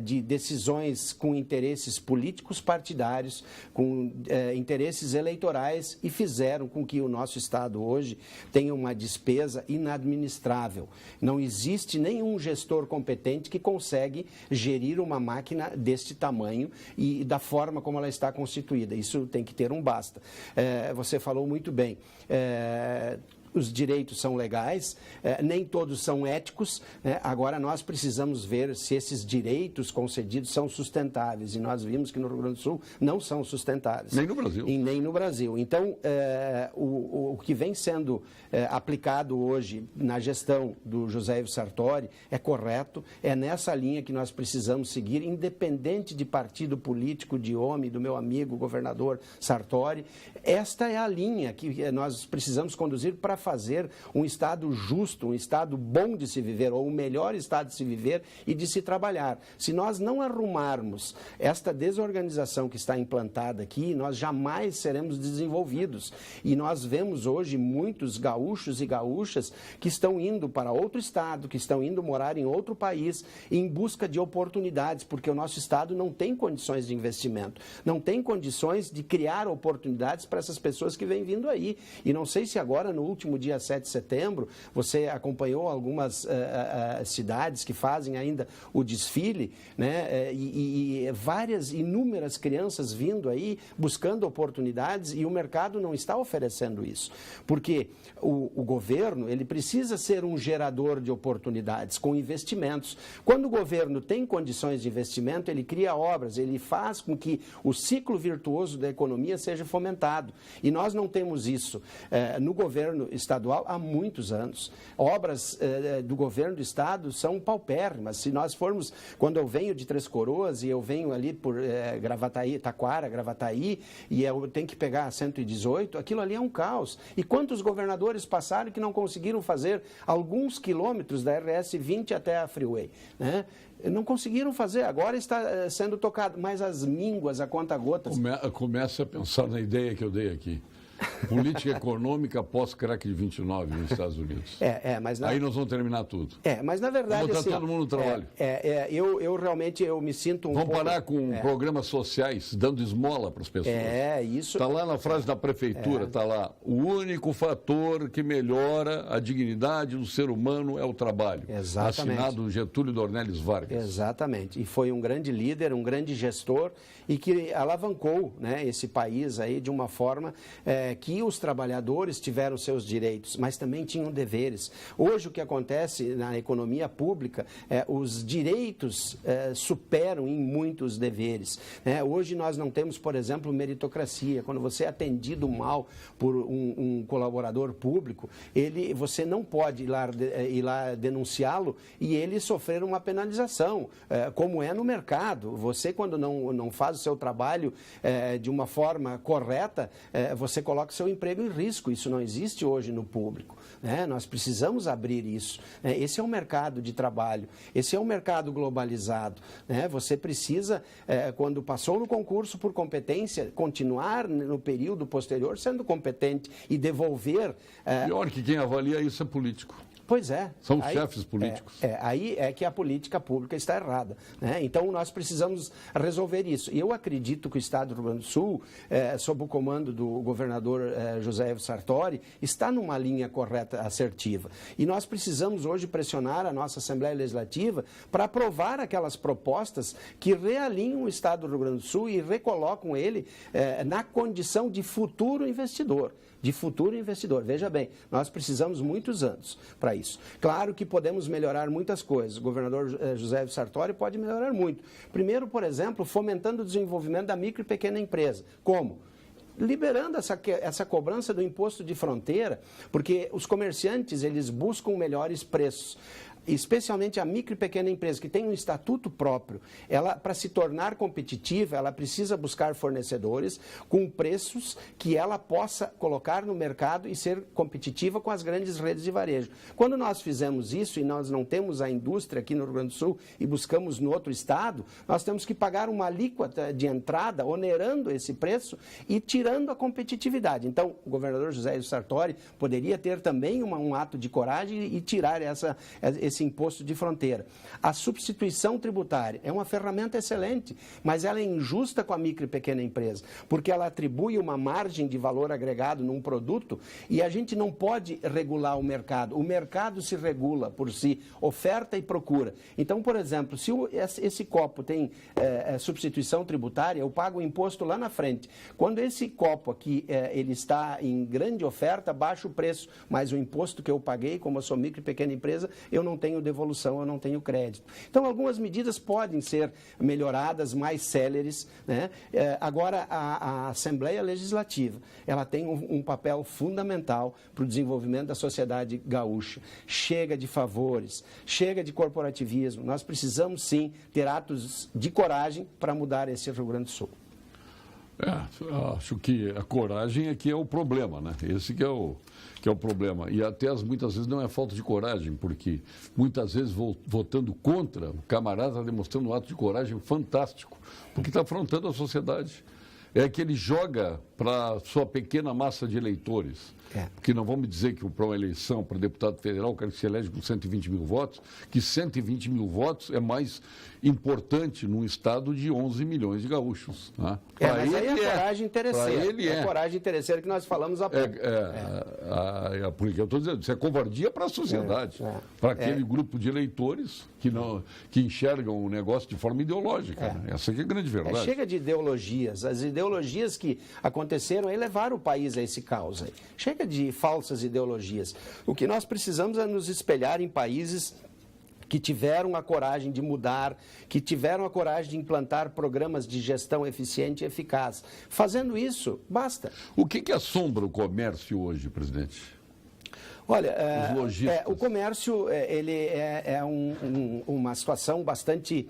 de decisões com interesses políticos partidários, com interesses eleitorais, e fizeram com que o nosso Estado hoje tenha uma despesa inadministrável. Não existe nenhum gestor competente que consegue gerir uma máquina deste tamanho e da forma como ela está constituída. Isso tem que ter um basta. Você falou muito bem. Os direitos são legais, nem todos são éticos, né? Agora nós precisamos ver se esses direitos concedidos são sustentáveis, e nós vimos que no Rio Grande do Sul não são sustentáveis. Nem no Brasil. E nem no Brasil. Então, o que vem sendo aplicado hoje na gestão do José Ivo Sartori é correto, é nessa linha que nós precisamos seguir, independente de partido político, de homem, do meu amigo governador Sartori. Esta é a linha que nós precisamos conduzir para fazer um Estado justo, um Estado bom de se viver, ou o melhor Estado de se viver e de se trabalhar. Se nós não arrumarmos esta desorganização que está implantada aqui, nós jamais seremos desenvolvidos. E nós vemos hoje muitos gaúchos e gaúchas que estão indo para outro Estado, que estão indo morar em outro país, em busca de oportunidades, porque o nosso Estado não tem condições de investimento, não tem condições de criar oportunidades para essas pessoas que vêm vindo aí. E não sei se agora, no último dia 7 de setembro, você acompanhou algumas cidades que fazem ainda o desfile, né? E inúmeras crianças vindo aí, buscando oportunidades, e o mercado não está oferecendo isso. Porque o governo, ele precisa ser um gerador de oportunidades, com investimentos. Quando o governo tem condições de investimento, ele cria obras, ele faz com que o ciclo virtuoso da economia seja fomentado. E nós não temos isso no governo estadual há muitos anos. Obras do governo do estado são paupérrimas. Se nós formos, quando eu venho de Três Coroas e eu venho ali por Gravataí, Taquara, Gravataí, e eu tenho que pegar a 118, aquilo ali é um caos. E quantos governadores passaram que não conseguiram fazer alguns quilômetros da RS 20 até a Freeway, né? Não conseguiram fazer, agora está sendo tocado, mas as mínguas, a conta-gotas. Começa a pensar na ideia que eu dei aqui. Política econômica pós-crack de 29 nos Estados Unidos. Mas aí nós vamos terminar tudo. Mas na verdade... Vamos botar todo mundo no trabalho. Eu realmente me sinto um Vamos pouco... parar com programas sociais, dando esmola para as pessoas. Isso... Está lá na frase da prefeitura, está lá, o único fator que melhora a dignidade do ser humano é o trabalho. Exatamente. Assinado Getúlio Dornelles Vargas. Exatamente. E foi um grande líder, um grande gestor, e que alavancou, né, esse país aí de uma forma que os trabalhadores tiveram seus direitos, mas também tinham deveres. Hoje o que acontece na economia pública, os direitos superam em muitos deveres. Hoje nós não temos, por exemplo, meritocracia. Quando você é atendido mal por um colaborador público, você não pode ir lá denunciá-lo e ele sofrer uma penalização, como é no mercado. Você, quando não faz o seu trabalho de uma forma correta, você coloca o seu emprego em risco. Isso não existe hoje no público, né? Nós precisamos abrir isso. Esse é um mercado de trabalho, esse é um mercado globalizado, né? Você precisa, quando passou no concurso por competência, continuar no período posterior sendo competente e devolver... Pior que quem avalia isso é político. Pois é. São os chefes políticos. Aí é que a política pública está errada, né? Então, nós precisamos resolver isso. E eu acredito que o Estado do Rio Grande do Sul, sob o comando do governador José Evo Sartori, está numa linha correta, assertiva. E nós precisamos hoje pressionar a nossa Assembleia Legislativa para aprovar aquelas propostas que realinham o Estado do Rio Grande do Sul e recolocam ele na condição de futuro investidor. Veja bem, nós precisamos muitos anos para isso. Claro que podemos melhorar muitas coisas. O governador José Sartori pode melhorar muito. Primeiro, por exemplo, fomentando o desenvolvimento da micro e pequena empresa. Como? Liberando essa cobrança do imposto de fronteira, porque os comerciantes, eles buscam melhores preços. Especialmente a micro e pequena empresa, que tem um estatuto próprio, ela, para se tornar competitiva, ela precisa buscar fornecedores com preços que ela possa colocar no mercado e ser competitiva com as grandes redes de varejo. Quando nós fizemos isso e nós não temos a indústria aqui no Rio Grande do Sul e buscamos no outro estado, nós temos que pagar uma alíquota de entrada, onerando esse preço e tirando a competitividade. Então, o governador José Sartori poderia ter também um ato de coragem e tirar esse imposto de fronteira. A substituição tributária é uma ferramenta excelente, mas ela é injusta com a micro e pequena empresa, porque ela atribui uma margem de valor agregado num produto e a gente não pode regular o mercado. O mercado se regula por si, oferta e procura. Então, por exemplo, se esse copo tem substituição tributária, eu pago o imposto lá na frente. Quando esse copo aqui ele está em grande oferta, baixa o preço, mas o imposto que eu paguei, como eu sou micro e pequena empresa, eu não tenho devolução, eu não tenho crédito. Então, algumas medidas podem ser melhoradas, mais céleres, né? Agora, a Assembleia Legislativa, ela tem um papel fundamental para o desenvolvimento da sociedade gaúcha. Chega de favores, chega de corporativismo. Nós precisamos, sim, ter atos de coragem para mudar esse Rio Grande do Sul. Acho que a coragem é que é o problema, né? Esse que é o problema. E até muitas vezes não é falta de coragem, porque muitas vezes votando contra, o camarada está demonstrando um ato de coragem fantástico, porque está afrontando a sociedade. É que ele joga para sua pequena massa de eleitores. Porque não vamos dizer que para uma eleição para deputado federal, o cara que se elege com 120 mil votos, que 120 mil votos é mais importante num estado de 11 milhões de gaúchos. Né? Mas aí é a coragem interesseira. É a coragem interesseira que nós falamos há pouco. Porque eu estou dizendo, isso é covardia para a sociedade, para aquele grupo de eleitores que enxergam o negócio de forma ideológica. Né? Essa aqui é a grande verdade. Chega de ideologias. As ideologias que aconteceram aí levaram o país a esse caos aí. Chega de falsas ideologias. O que nós precisamos é nos espelhar em países que tiveram a coragem de mudar, que tiveram a coragem de implantar programas de gestão eficiente e eficaz. Fazendo isso, basta. O que assombra o comércio hoje, presidente? Olha, o comércio ele é uma situação bastante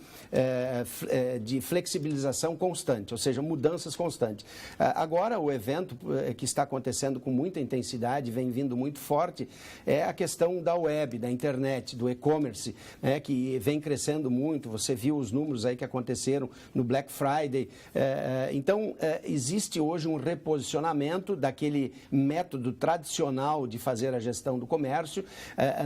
de flexibilização constante, ou seja, mudanças constantes. Agora, o evento que está acontecendo com muita intensidade, vem vindo muito forte, é a questão da web, da internet, do e-commerce, que vem crescendo muito. Você viu os números aí que aconteceram no Black Friday. Então, existe hoje um reposicionamento daquele método tradicional de fazer a gestão do comércio.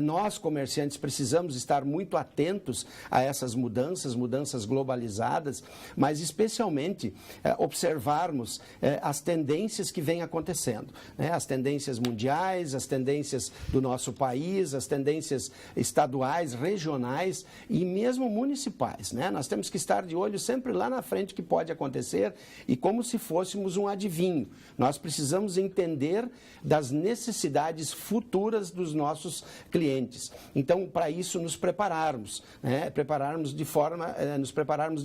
Nós, comerciantes, precisamos estar muito atentos a essas mudanças globalizadas, mas especialmente observarmos as tendências que vêm acontecendo, as tendências mundiais, as tendências do nosso país, as tendências estaduais, regionais e mesmo municipais. Nós temos que estar de olho sempre lá na frente que pode acontecer e como se fôssemos um adivinho. Nós precisamos entender das necessidades futuras dos nossos clientes. Então, para isso, nos prepararmos de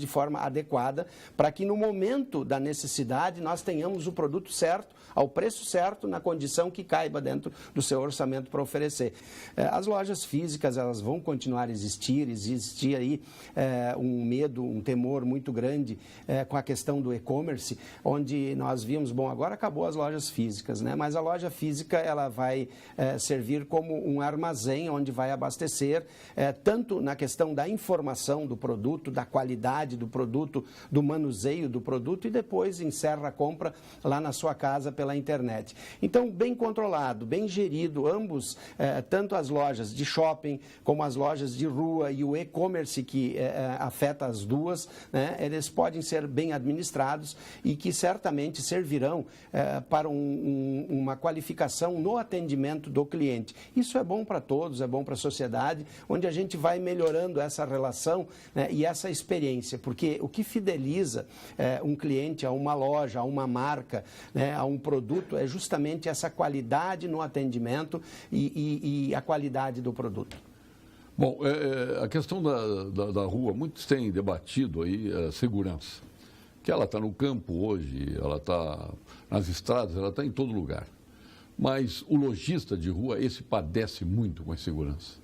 forma adequada, para que no momento da necessidade nós tenhamos o produto certo, ao preço certo, na condição que caiba dentro do seu orçamento para oferecer. As lojas físicas, elas vão continuar a existir aí um medo, um temor muito grande com a questão do e-commerce, onde nós vimos, agora acabou as lojas físicas, mas a loja física, ela vai servir como um armazém onde vai abastecer, tanto na questão da informação do produto, da qualidade do produto, do manuseio do produto e depois encerra a compra lá na sua casa pela internet. Então, bem controlado, bem gerido, ambos, tanto as lojas de shopping como as lojas de rua e o e-commerce que afeta as duas, eles podem ser bem administrados e que certamente servirão para uma qualificação no atendimento do cliente. Isso é bom para todos, é bom para a sociedade, onde a gente vai melhorando essa relação e essa experiência, porque o que fideliza um cliente a uma loja, a uma marca, a um produto, é justamente essa qualidade no atendimento e a qualidade do produto. Bom, a questão da rua, muitos têm debatido aí a segurança, que ela está no campo hoje, ela está nas estradas, ela está em todo lugar. Mas o lojista de rua, esse padece muito com a insegurança.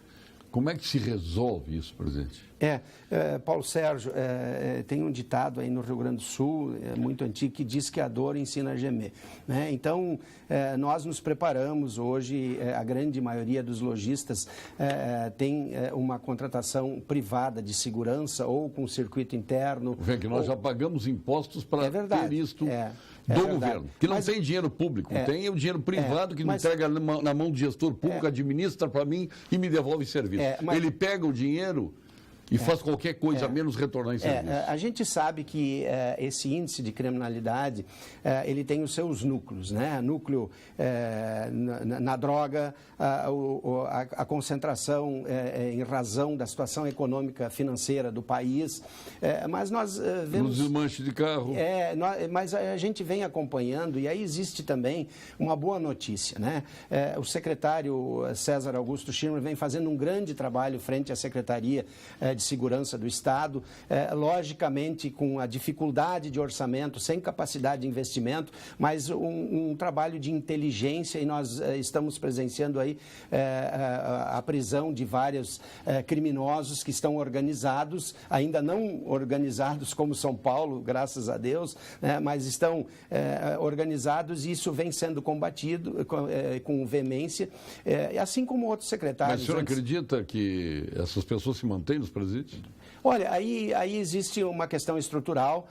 Como é que se resolve isso, presidente? Paulo Sérgio, tem um ditado aí no Rio Grande do Sul, muito antigo, que diz que a dor ensina a gemer. Então, nós nos preparamos hoje, a grande maioria dos lojistas tem uma contratação privada de segurança ou com circuito interno. Vê que nós já pagamos impostos para ter isto do governo, que não tem dinheiro público, tem o dinheiro privado que me entrega na mão do gestor público, administra para mim e me devolve serviço. Ele pega o dinheiro e faz qualquer coisa menos retornar em serviço. A gente sabe que esse índice de criminalidade, ele tem os seus núcleos, Núcleo na droga, a concentração em razão da situação econômica financeira do país, mas nós vemos... Nos desmanches de carro. Mas a gente vem acompanhando e aí existe também uma boa notícia, O secretário César Augusto Schirmer vem fazendo um grande trabalho frente à Secretaria de segurança do Estado, logicamente com a dificuldade de orçamento, sem capacidade de investimento, mas um trabalho de inteligência, e nós estamos presenciando aí a prisão de vários criminosos que estão organizados, ainda não organizados como São Paulo, graças a Deus, né, mas estão organizados, e isso vem sendo combatido com veemência, assim como outros secretários. Mas o senhor acredita que essas pessoas se mantêm nos presídios? Olha, aí existe uma questão estrutural,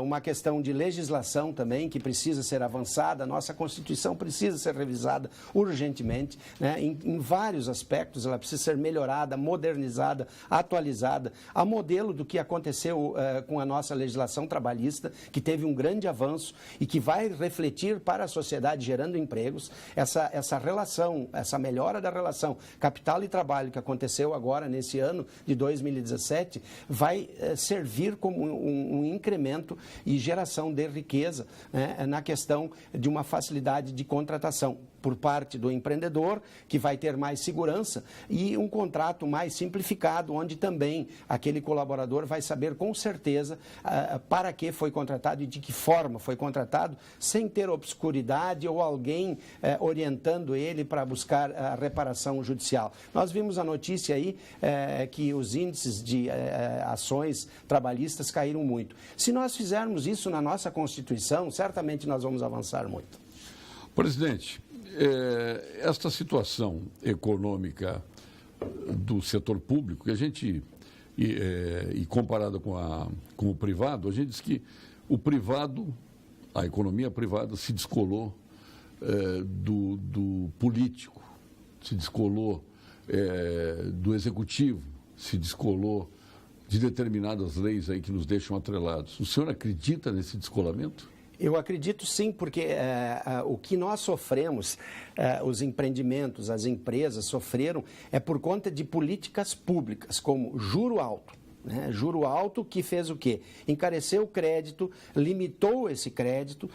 uma questão de legislação também que precisa ser avançada. A nossa Constituição precisa ser revisada urgentemente, né? Em vários aspectos. Ela precisa ser melhorada, modernizada, atualizada, a modelo do que aconteceu com a nossa legislação trabalhista, que teve um grande avanço e que vai refletir para a sociedade, gerando empregos. Essa relação, essa melhora da relação capital e trabalho que aconteceu agora nesse ano de 2017, vai servir como um incremento e geração de riqueza, né, na questão de uma facilidade de contratação por parte do empreendedor, que vai ter mais segurança, e um contrato mais simplificado, onde também aquele colaborador vai saber com certeza para que foi contratado e de que forma foi contratado, sem ter obscuridade ou alguém orientando ele para buscar a reparação judicial. Nós vimos a notícia aí que os índices de ações trabalhistas caíram muito. Se nós fizermos isso na nossa Constituição, certamente nós vamos avançar muito. Presidente, esta situação econômica do setor público, que a gente, e comparada com o privado, a gente diz que o privado, a economia privada se descolou do político, se descolou do executivo, se descolou de determinadas leis aí que nos deixam atrelados. O senhor acredita nesse descolamento? Eu acredito sim, porque o que nós sofremos, os empreendimentos, as empresas sofreram, é por conta de políticas públicas, como juro alto. Né? Juro alto que fez o quê? Encareceu o crédito, limitou esse crédito.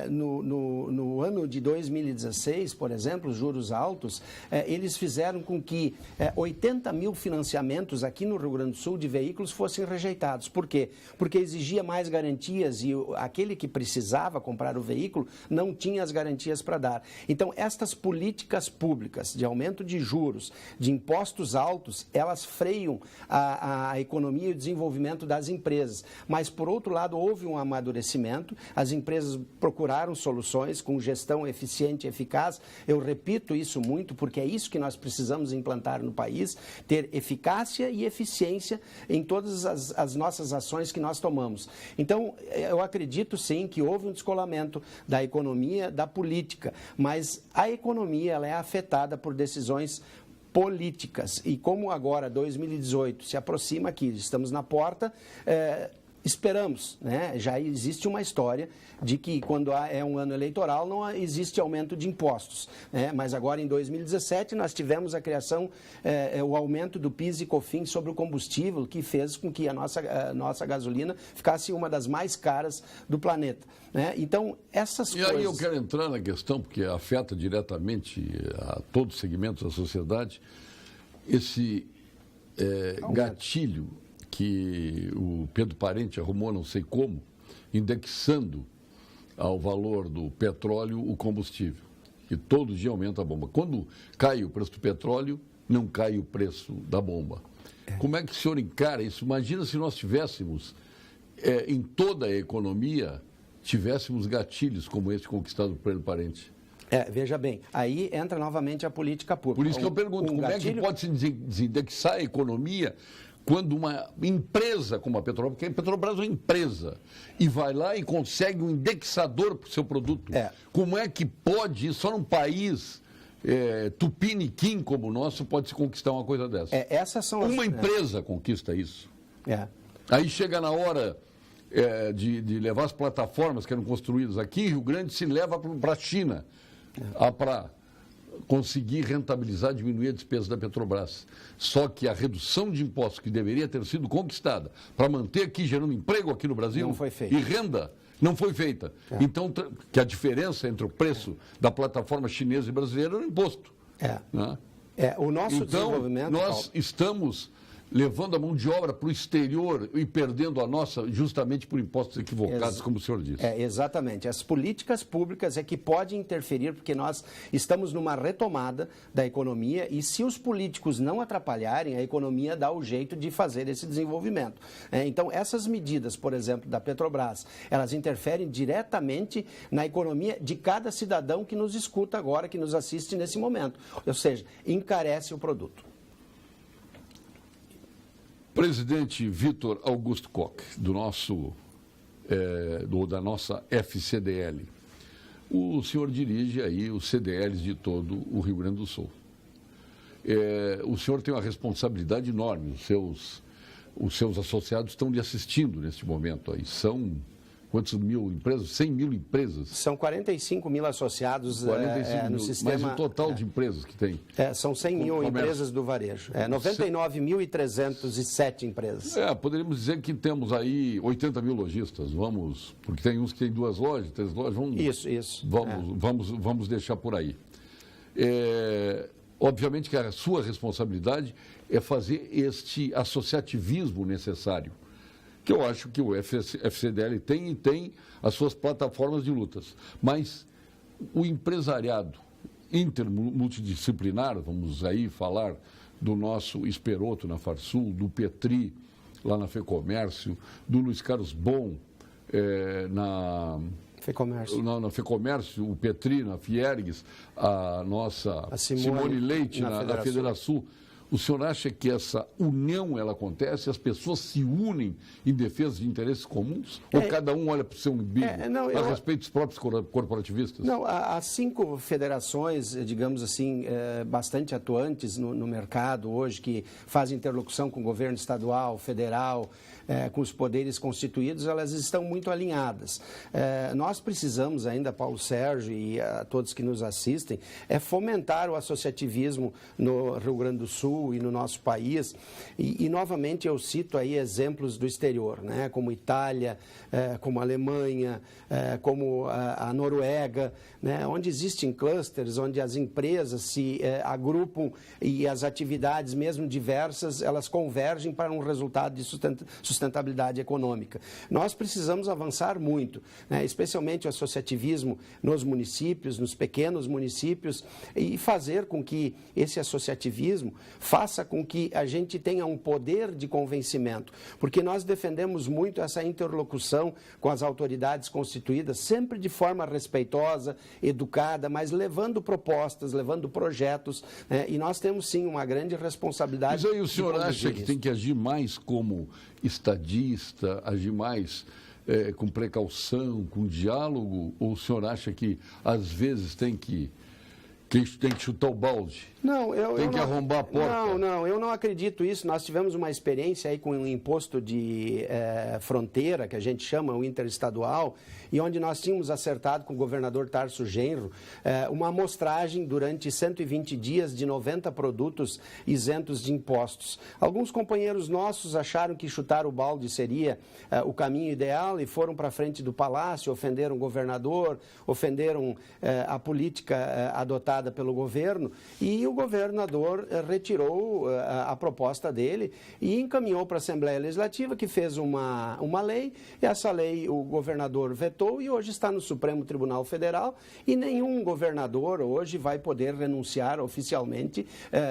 No ano de 2016, por exemplo, os juros altos, eles fizeram com que 80 mil financiamentos aqui no Rio Grande do Sul de veículos fossem rejeitados. Por quê? Porque exigia mais garantias e aquele que precisava comprar o veículo não tinha as garantias para dar. Então, estas políticas públicas de aumento de juros, de impostos altos, elas freiam a economia e o desenvolvimento das empresas. Mas, por outro lado, houve um amadurecimento, as empresas procuraram soluções com gestão eficiente e eficaz. Eu repito isso muito, porque é isso que nós precisamos implantar no país, ter eficácia e eficiência em todas as nossas ações que nós tomamos. Então, eu acredito sim que houve um descolamento da economia, da política, mas a economia ela é afetada por decisões políticas. E como agora, 2018, se aproxima aqui, estamos na porta, esperamos, né? Já existe uma história de que quando é um ano eleitoral não existe aumento de impostos, né? Mas agora em 2017 nós tivemos a criação, o aumento do PIS e COFINS sobre o combustível, que fez com que a nossa gasolina ficasse uma das mais caras do planeta, né? Então, essas coisas... E aí eu quero entrar na questão, porque afeta diretamente a todos os segmentos da sociedade, esse gatilho que o Pedro Parente arrumou, não sei como, indexando ao valor do petróleo o combustível, que todo dia aumenta a bomba. Quando cai o preço do petróleo, não cai o preço da bomba. Como é que o senhor encara isso? Imagina se nós tivéssemos, em toda a economia, tivéssemos gatilhos como esse conquistado por Pedro Parente. Veja bem, aí entra novamente a política pública. Por isso que eu pergunto, como é que pode se desindexar a economia quando uma empresa como a Petrobras, porque a Petrobras é uma empresa, e vai lá e consegue um indexador para o seu produto? Como é que pode, só num país tupiniquim como o nosso, pode se conquistar uma coisa dessa? Essas são uma empresa conquista isso. Aí chega na hora de levar as plataformas que eram construídas aqui, Rio Grande se leva para a China, para conseguir rentabilizar, diminuir a despesa da Petrobras. Só que a redução de impostos que deveria ter sido conquistada para manter aqui, gerando emprego aqui no Brasil, não foi feita. E renda, não foi feita. Então, que a diferença entre o preço da plataforma chinesa e brasileira é o imposto. O nosso desenvolvimento... Nós estamos levando a mão de obra para o exterior e perdendo a nossa justamente por impostos equivocados, como o senhor disse. Exatamente. As políticas públicas é que podem interferir, porque nós estamos numa retomada da economia e se os políticos não atrapalharem, a economia dá o jeito de fazer esse desenvolvimento. Então, essas medidas, por exemplo, da Petrobras, elas interferem diretamente na economia de cada cidadão que nos escuta agora, que nos assiste nesse momento. Ou seja, encarece o produto. Presidente Vitor Augusto Koch, da nossa FCDL, o senhor dirige aí os CDLs de todo o Rio Grande do Sul. O senhor tem uma responsabilidade enorme, os seus associados estão lhe assistindo neste momento aí. São quantas mil empresas? 100 mil empresas? São 45 mil associados 45 no sistema. Mas o total de empresas que tem? São 100 mil empresas do varejo. 99.307 empresas. Poderíamos dizer que temos aí 80 mil lojistas, porque tem uns que têm 2 lojas, 3 lojas. Isso. Vamos deixar por aí. Obviamente que a sua responsabilidade é fazer este associativismo necessário, que eu acho que o FCDL tem as suas plataformas de lutas. Mas o empresariado intermultidisciplinar, vamos aí falar do nosso Esperoto na Farsul, do Petri lá na FEComércio, do Luiz Carlos Bon na FEComércio, o Petri na Fiergues, a nossa Simone Leite na Federação. O senhor acha que essa união ela acontece, as pessoas se unem em defesa de interesses comuns? Ou cada um olha para o seu umbigo a respeito dos próprios corporativistas? Não, há 5 federações, digamos assim, bastante atuantes no mercado hoje, que fazem interlocução com o governo estadual, federal, com os poderes constituídos, elas estão muito alinhadas. Nós precisamos ainda, Paulo Sérgio e a todos que nos assistem, fomentar o associativismo no Rio Grande do Sul e no nosso país. E novamente, eu cito aí exemplos do exterior, né? Como Itália, como Alemanha, como a Noruega, né? Onde existem clusters, onde as empresas se agrupam e as atividades, mesmo diversas, elas convergem para um resultado de sustentabilidade econômica. Nós precisamos avançar muito, né? Especialmente o associativismo nos municípios, nos pequenos municípios, e fazer com que esse associativismo faça com que a gente tenha um poder de convencimento, porque nós defendemos muito essa interlocução com as autoridades constituídas, sempre de forma respeitosa, educada, mas levando propostas, levando projetos, né? E nós temos sim uma grande responsabilidade. Mas aí o senhor acha que tem que agir mais como estadista, agir mais com precaução, com diálogo, ou o senhor acha que às vezes tem que chutar o balde? Não, tem que arrombar a porta? Não, eu não acredito isso. Nós tivemos uma experiência aí com um imposto de fronteira, que a gente chama o interestadual, e onde nós tínhamos acertado com o governador Tarso Genro uma amostragem durante 120 dias de 90 produtos isentos de impostos. Alguns companheiros nossos acharam que chutar o balde seria o caminho ideal e foram para frente do palácio, ofenderam o governador, ofenderam a política adotada pelo governo, e o governador retirou a proposta dele e encaminhou para a Assembleia Legislativa, que fez uma lei, e essa lei o governador vetou e hoje está no Supremo Tribunal Federal, e nenhum governador hoje vai poder renunciar oficialmente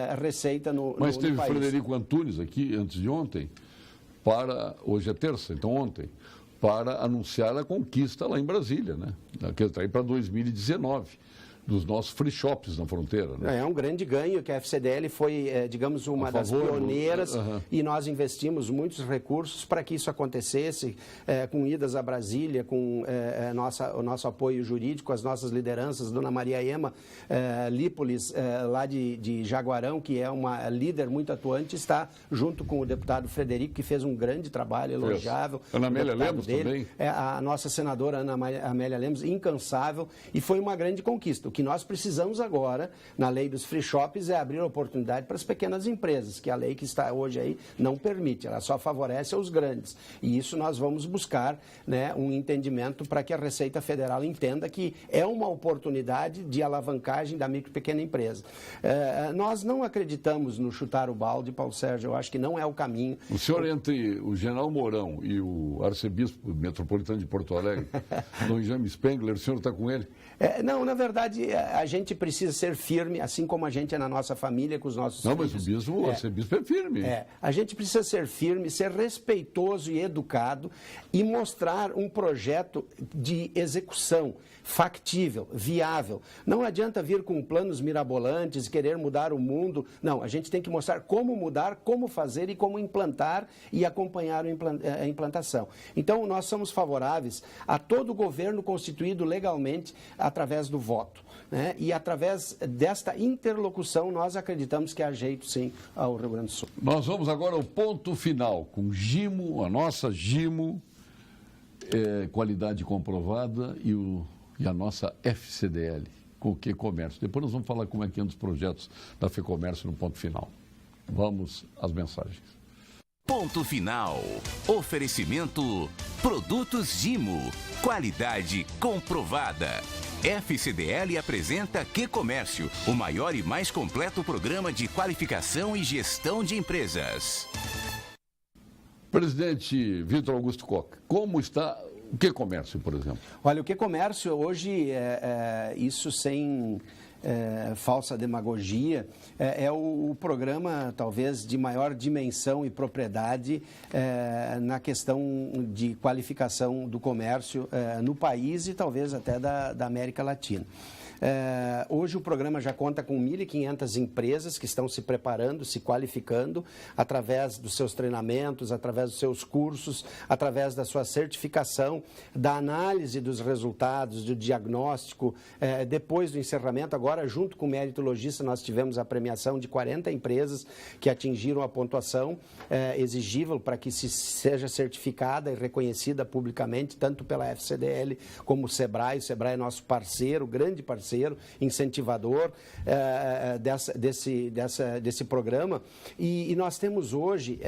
a receita no país. Mas teve Frederico Antunes aqui, antes de ontem, hoje é terça, então ontem, para anunciar a conquista lá em Brasília, né? Que está aí para 2019. Dos nossos free shops na fronteira. Né? É um grande ganho que a FCDL foi, digamos, uma das pioneiras e nós investimos muitos recursos para que isso acontecesse, com idas a Brasília, com o nosso apoio jurídico, as nossas lideranças, Dona Maria Ema Lípolis, lá de Jaguarão, que é uma líder muito atuante, está junto com o deputado Frederico, que fez um grande trabalho, elogiável. Ana Amélia Lemos também. A nossa senadora Ana Amélia Lemos, incansável, e foi uma grande conquista. O que nós precisamos agora, na lei dos free shops, é abrir oportunidade para as pequenas empresas, que a lei que está hoje aí não permite, ela só favorece aos grandes. E isso nós vamos buscar, né, um entendimento para que a Receita Federal entenda que é uma oportunidade de alavancagem da micro e pequena empresa. Nós não acreditamos no chutar o balde, Paulo Sérgio, eu acho que não é o caminho. O senhor, entre o general Mourão e o arcebispo metropolitano de Porto Alegre, Dom Jaime Spengler, o senhor está com ele? Não, na verdade, a gente precisa ser firme, assim como a gente é na nossa família, com os nossos filhos. Não, mas o arcebispo é firme. A gente precisa ser firme, ser respeitoso e educado e mostrar um projeto de execução factível, viável. Não adianta vir com planos mirabolantes e querer mudar o mundo. Não, a gente tem que mostrar como mudar, como fazer e como implantar e acompanhar a implantação. Então, nós somos favoráveis a todo governo constituído legalmente através do voto, né? E através desta interlocução, nós acreditamos que há jeito, sim, ao Rio Grande do Sul. Nós vamos agora ao ponto final, com Gimo, a nossa Gimo, qualidade comprovada, e a nossa FCDL, com o QComércio. Depois nós vamos falar como é que anda os projetos da FEComércio no ponto final. Vamos às mensagens. Ponto final. Oferecimento Produtos Gimo. Qualidade comprovada. FCDL apresenta QComércio, o maior e mais completo programa de qualificação e gestão de empresas. Presidente Vitor Augusto Coque, como está o QComércio, por exemplo? Olha, o QComércio hoje, isso sem falsa demagogia, é o programa talvez de maior dimensão e propriedade na questão de qualificação do comércio no país e talvez até da América Latina. Hoje o programa já conta com 1.500 empresas que estão se preparando, se qualificando através dos seus treinamentos, através dos seus cursos, através da sua certificação, da análise dos resultados, do diagnóstico. Depois do encerramento, agora junto com o Mérito Logista, nós tivemos a premiação de 40 empresas que atingiram a pontuação exigível para que se seja certificada e reconhecida publicamente, tanto pela FCDL como o SEBRAE. O SEBRAE é nosso parceiro, grande parceiro, incentivador desse programa. E nós temos hoje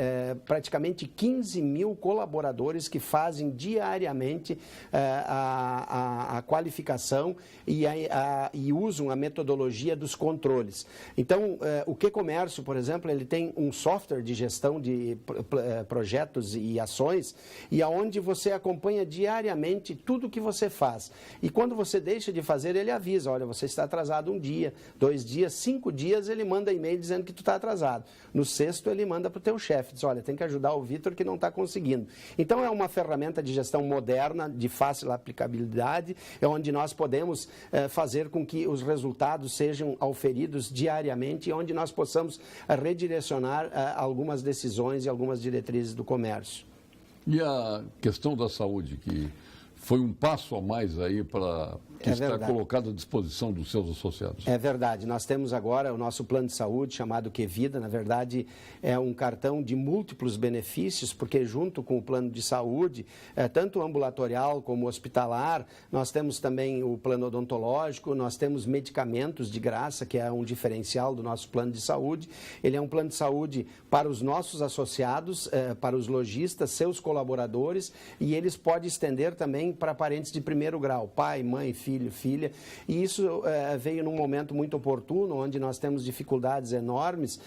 praticamente 15 mil colaboradores que fazem diariamente a qualificação e usam a metodologia dos controles. Então, o QComércio, por exemplo, ele tem um software de gestão de projetos e ações e aonde você acompanha diariamente tudo que você faz. E quando você deixa de fazer, ele avisa: olha, você está atrasado 1 dia, 2 dias, 5 dias, ele manda e-mail dizendo que tu está atrasado. No 6º, ele manda para o teu chefe, diz: olha, tem que ajudar o Vitor que não está conseguindo. Então, é uma ferramenta de gestão moderna, de fácil aplicabilidade, é onde nós podemos fazer com que os resultados sejam auferidos diariamente e onde nós possamos redirecionar algumas decisões e algumas diretrizes do comércio. E a questão da saúde, que foi um passo a mais aí para que está colocado à disposição dos seus associados. É verdade. Nós temos agora o nosso plano de saúde chamado QVida. Na verdade, é um cartão de múltiplos benefícios, porque junto com o plano de saúde, tanto ambulatorial como hospitalar, nós temos também o plano odontológico, nós temos medicamentos de graça, que é um diferencial do nosso plano de saúde. Ele é um plano de saúde para os nossos associados, para os lojistas, seus colaboradores, e eles podem estender também para parentes de primeiro grau, pai, mãe, filho, filha, e isso veio num momento muito oportuno, onde nós temos dificuldades enormes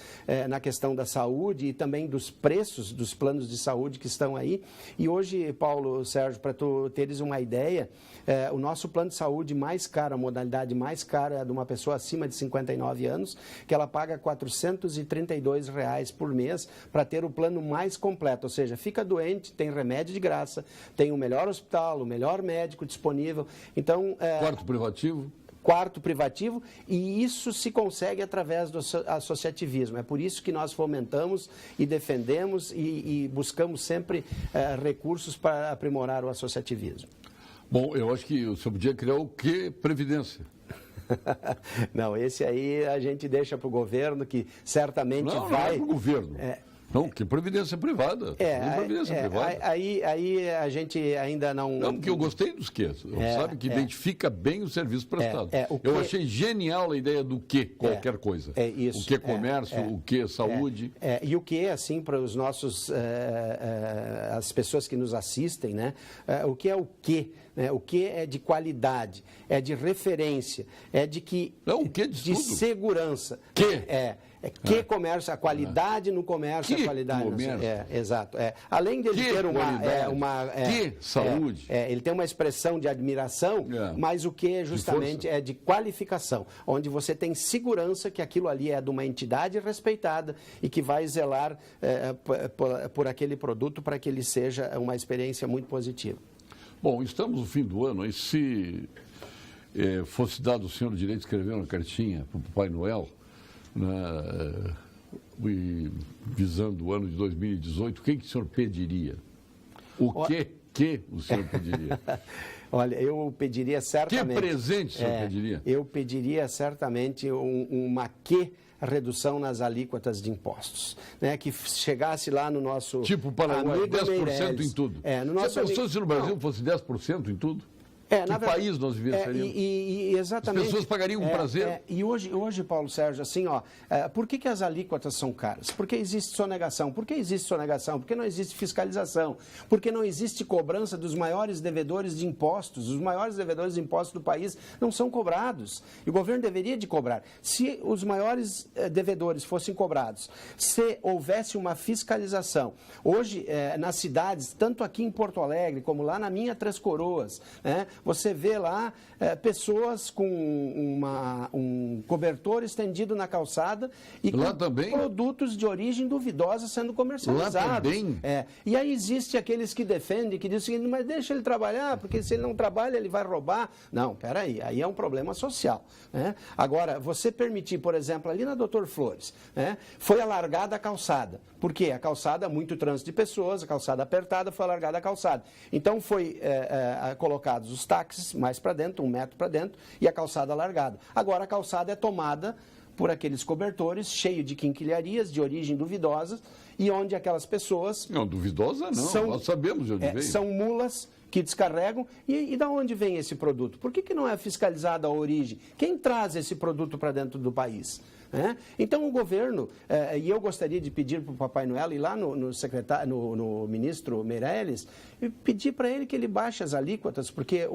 na questão da saúde e também dos preços dos planos de saúde que estão aí. E hoje, Paulo, Sérgio, para tu teres uma ideia, o nosso plano de saúde mais caro, a modalidade mais cara é de uma pessoa acima de 59 anos, que ela paga R$ 432 por mês para ter o plano mais completo, ou seja, fica doente, tem remédio de graça, tem o melhor hospital, o melhor médico disponível. Então, quarto privativo? Quarto privativo, e isso se consegue através do associativismo. É por isso que nós fomentamos e defendemos e buscamos sempre recursos para aprimorar o associativismo. Bom, eu acho que o senhor podia criar o quê? Previdência. Não, esse aí a gente deixa para o governo, que certamente vai... Não é para o governo. Não, que previdência privada. Previdência privada. Aí a gente ainda não... Não, porque eu gostei dos que. Sabe que identifica bem o serviço prestado. Eu achei genial a ideia do que qualquer coisa. Isso. O que comércio, o que saúde. E o que, assim, para os nossos... as pessoas que nos assistem, né? O que é o que? O que é de qualidade, é de referência, é de que... Não, o que de segurança. Que comércio, a qualidade no comércio, que a qualidade comércio. Exato. Além de ele ter que saúde. Ele tem uma expressão de admiração, mas o que justamente é de qualificação, onde você tem segurança que aquilo ali é de uma entidade respeitada e que vai zelar por aquele produto para que ele seja uma experiência muito positiva. Bom, estamos no fim do ano, e se fosse dado o senhor o direito de escrever uma cartinha para o Papai Noel, visando o ano de 2018, o que o senhor pediria? O que o senhor pediria? Olha, eu pediria certamente... Que presente o senhor pediria? Eu pediria certamente uma redução nas alíquotas de impostos, né? Que chegasse lá no nosso... Tipo o Paraguai, 10% Meirelles, em tudo. No nosso Você pensou se no Brasil fosse 10% em tudo? Que país nós viveríamos? Exatamente. As pessoas pagariam com prazer. E hoje, Paulo Sérgio, assim, por que as alíquotas são caras? Porque existe sonegação. Por que existe sonegação? Porque não existe fiscalização. Porque não existe cobrança dos maiores devedores de impostos. Os maiores devedores de impostos do país não são cobrados. E o governo deveria de cobrar. Se os maiores devedores fossem cobrados, se houvesse uma fiscalização. Hoje, nas cidades, tanto aqui em Porto Alegre, como lá na minha Três Coroas, né? Você vê lá pessoas com um cobertor estendido na calçada e lá com também? Produtos de origem duvidosa sendo comercializados. Lá também? E aí existe aqueles que defendem, que dizem o seguinte, mas deixa ele trabalhar, porque se ele não trabalha, ele vai roubar. Não, peraí, aí é um problema social. Né? Agora, você permitir, por exemplo, ali na Doutor Flores, né? Foi alargada a calçada. Por quê? A calçada, muito trânsito de pessoas, a calçada apertada, foi alargada a calçada. Então, foi colocados os táxis mais para dentro, 1 metro para dentro, e a calçada alargada. Agora, a calçada é tomada por aqueles cobertores, cheio de quinquilharias, de origem duvidosa, e onde aquelas pessoas... Não, duvidosa não, nós sabemos de onde veio. São mulas que descarregam. E de onde vem esse produto? Por que não é fiscalizada a origem? Quem traz esse produto para dentro do país? Então, o governo, e eu gostaria de pedir para o Papai Noel ir lá no ministro Meirelles, e pedir para ele que ele baixe as alíquotas, porque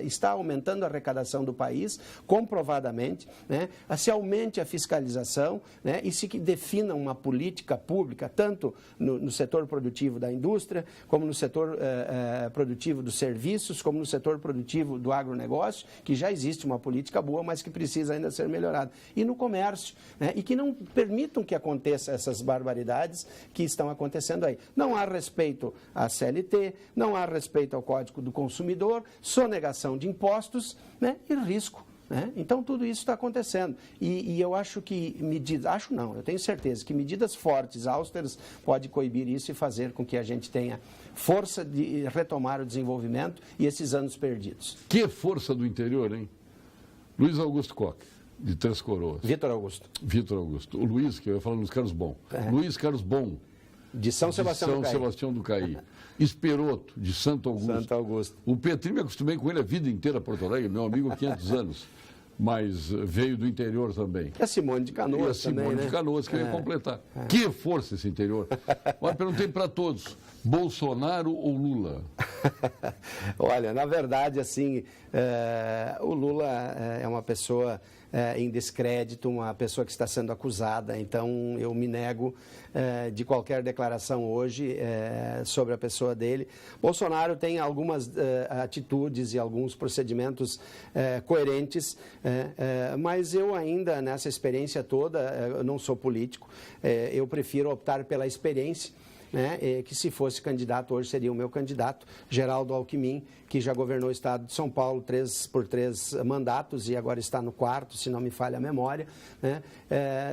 está aumentando a arrecadação do país, comprovadamente, né? Se aumente a fiscalização, né? E se defina uma política pública, tanto no setor produtivo da indústria, como no setor produtivo dos serviços, como no setor produtivo do agronegócio, que já existe uma política boa, mas que precisa ainda ser melhorada. E no comércio, né? E que não permitam que aconteçam essas barbaridades que estão acontecendo aí. Não há respeito à CLT, não há respeito ao Código do Consumidor, sonegação de impostos, né? E risco. Então, tudo isso está acontecendo. E eu acho que eu tenho certeza que medidas fortes, austeras, podem coibir isso e fazer com que a gente tenha força de retomar o desenvolvimento e esses anos perdidos. Que força do interior, hein? Luiz Augusto Koch, de Três Coroas. Vitor Augusto. O Luiz, que eu ia falar Luiz Carlos Bom. Luiz Carlos Bom. De São Sebastião do Caí. Esperoto, de Santo Augusto. O Petri, me acostumei com ele a vida inteira a Porto Alegre, meu amigo há 500 anos. Mas veio do interior também. E a Simone de Canoas também, Simone de Canoas, que eu ia completar. Que força esse interior. Mas perguntei para todos, Bolsonaro ou Lula? Olha, na verdade, assim, o Lula é uma pessoa em descrédito, uma pessoa que está sendo acusada, então eu me nego de qualquer declaração hoje sobre a pessoa dele. Bolsonaro tem algumas atitudes e alguns procedimentos coerentes, mas eu ainda, nessa experiência toda, eu não sou político, eu prefiro optar pela experiência. Que se fosse candidato hoje seria o meu candidato, Geraldo Alckmin, que já governou o estado de São Paulo 3 por 3 mandatos e agora está no 4º, se não me falha a memória,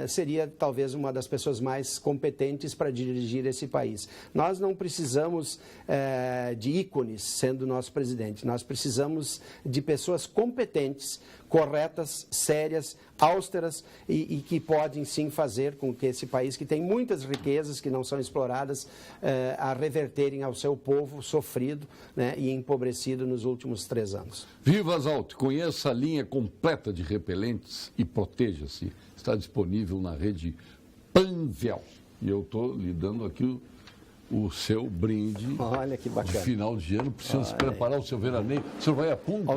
seria talvez uma das pessoas mais competentes para dirigir esse país. Nós não precisamos de ícones sendo nosso presidente, nós precisamos de pessoas competentes, corretas, sérias, austeras e que podem sim fazer com que esse país, que tem muitas riquezas que não são exploradas, a reverterem ao seu povo sofrido, né, e empobrecido nos últimos 3 anos. Viva Asalto, conheça a linha completa de repelentes e proteja-se. Está disponível na rede Panvel. E eu estou lhe dando aqui o seu brinde. Olha que bacana. De final de ano, precisa se preparar o seu veraneio. O senhor vai a Punta?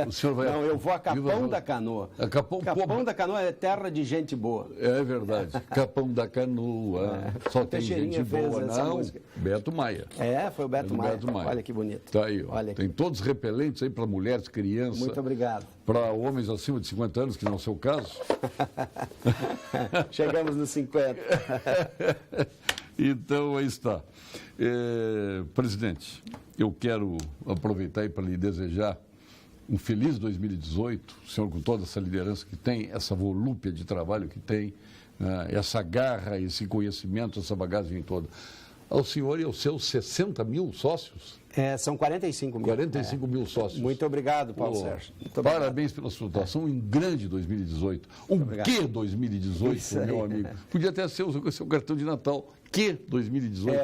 O senhor vai Não, eu vou a Capão da Canoa. A Capão da Canoa é terra de gente boa. É verdade. Capão da Canoa. Só tem gente boa, não. Música. Beto Maia. Foi o Beto Maia. Olha que bonito. Tá aí, ó. Olha tem todos os repelentes aí para mulheres, crianças. Muito obrigado. Para homens acima de 50 anos, que não é o seu caso. Chegamos nos 50. Então, aí está. Presidente, eu quero aproveitar para lhe desejar um feliz 2018, o senhor com toda essa liderança que tem, essa volúpia de trabalho que tem, essa garra, esse conhecimento, essa bagagem toda. Ao senhor e aos seus 60 mil sócios? São 45 mil. 45 mil sócios. Muito obrigado, Paulo Sérgio. Muito parabéns pela sua atuação em grande 2018. Que 2018, isso meu amigo? Podia até ser o seu cartão de Natal. Que 2018?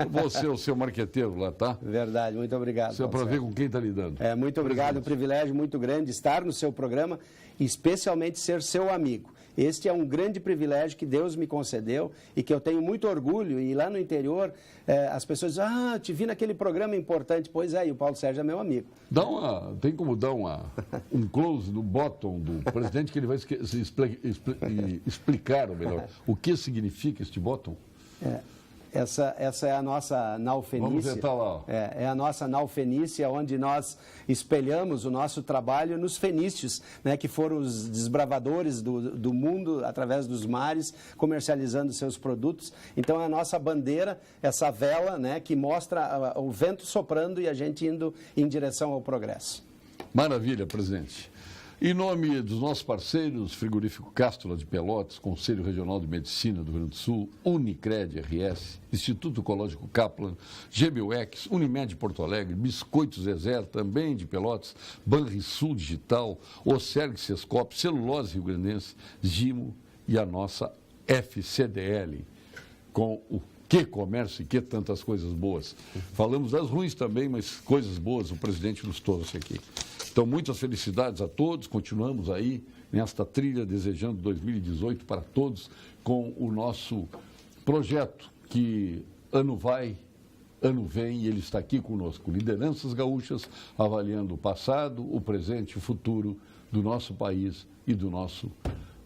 Você é o seu marqueteiro lá, tá? Verdade, muito obrigado. Isso é para ver com quem está lidando. Muito obrigado, um privilégio muito grande estar no seu programa e especialmente ser seu amigo. Este é um grande privilégio que Deus me concedeu e que eu tenho muito orgulho. E lá no interior, as pessoas dizem, te vi naquele programa importante. Pois é, e o Paulo Sérgio é meu amigo. Tem como dar um close no bottom do presidente que ele vai explicar, ou melhor, o que significa este bottom? Essa é a nossa nau fenícia. Vamos tentar lá. É a nossa nau fenícia, onde nós espelhamos o nosso trabalho nos fenícios, né, que foram os desbravadores do mundo através dos mares, comercializando seus produtos. Então, é a nossa bandeira, essa vela, né, que mostra o vento soprando e a gente indo em direção ao progresso. Maravilha, presidente. Em nome dos nossos parceiros, Frigorífico Cástula de Pelotas, Conselho Regional de Medicina do Rio Grande do Sul, Unicred RS, Instituto Ecológico Kaplan, GBUX, Unimed Porto Alegre, Biscoitos Zezé, também de Pelotas, Banrisul Digital, Ocerg Sescop, Celulose Rio Grandense, Gimo e a nossa FCDL, com o Que comércio e que tantas coisas boas. Falamos das ruins também, mas coisas boas o presidente nos trouxe aqui. Então, muitas felicidades a todos. Continuamos aí nesta trilha, desejando 2018 para todos com o nosso projeto que ano vai, ano vem, e ele está aqui conosco. Lideranças Gaúchas, avaliando o passado, o presente e o futuro do nosso país e do nosso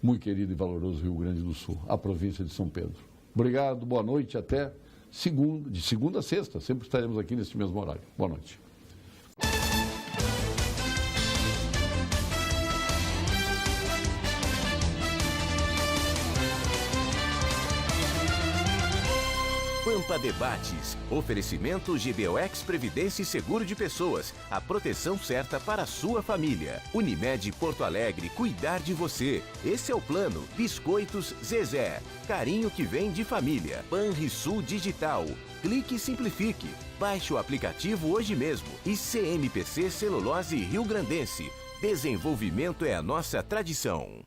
muito querido e valoroso Rio Grande do Sul, a província de São Pedro. Obrigado, boa noite, até de segunda a sexta, sempre estaremos aqui nesse mesmo horário. Boa noite. Pampa Debates. Oferecimento GBOX Previdência e Seguro de Pessoas. A proteção certa para a sua família. Unimed Porto Alegre, cuidar de você. Esse é o plano. Biscoitos Zezé. Carinho que vem de família. Banrisul Digital. Clique e simplifique. Baixe o aplicativo hoje mesmo. E CMPC Celulose Rio Grandense. Desenvolvimento é a nossa tradição.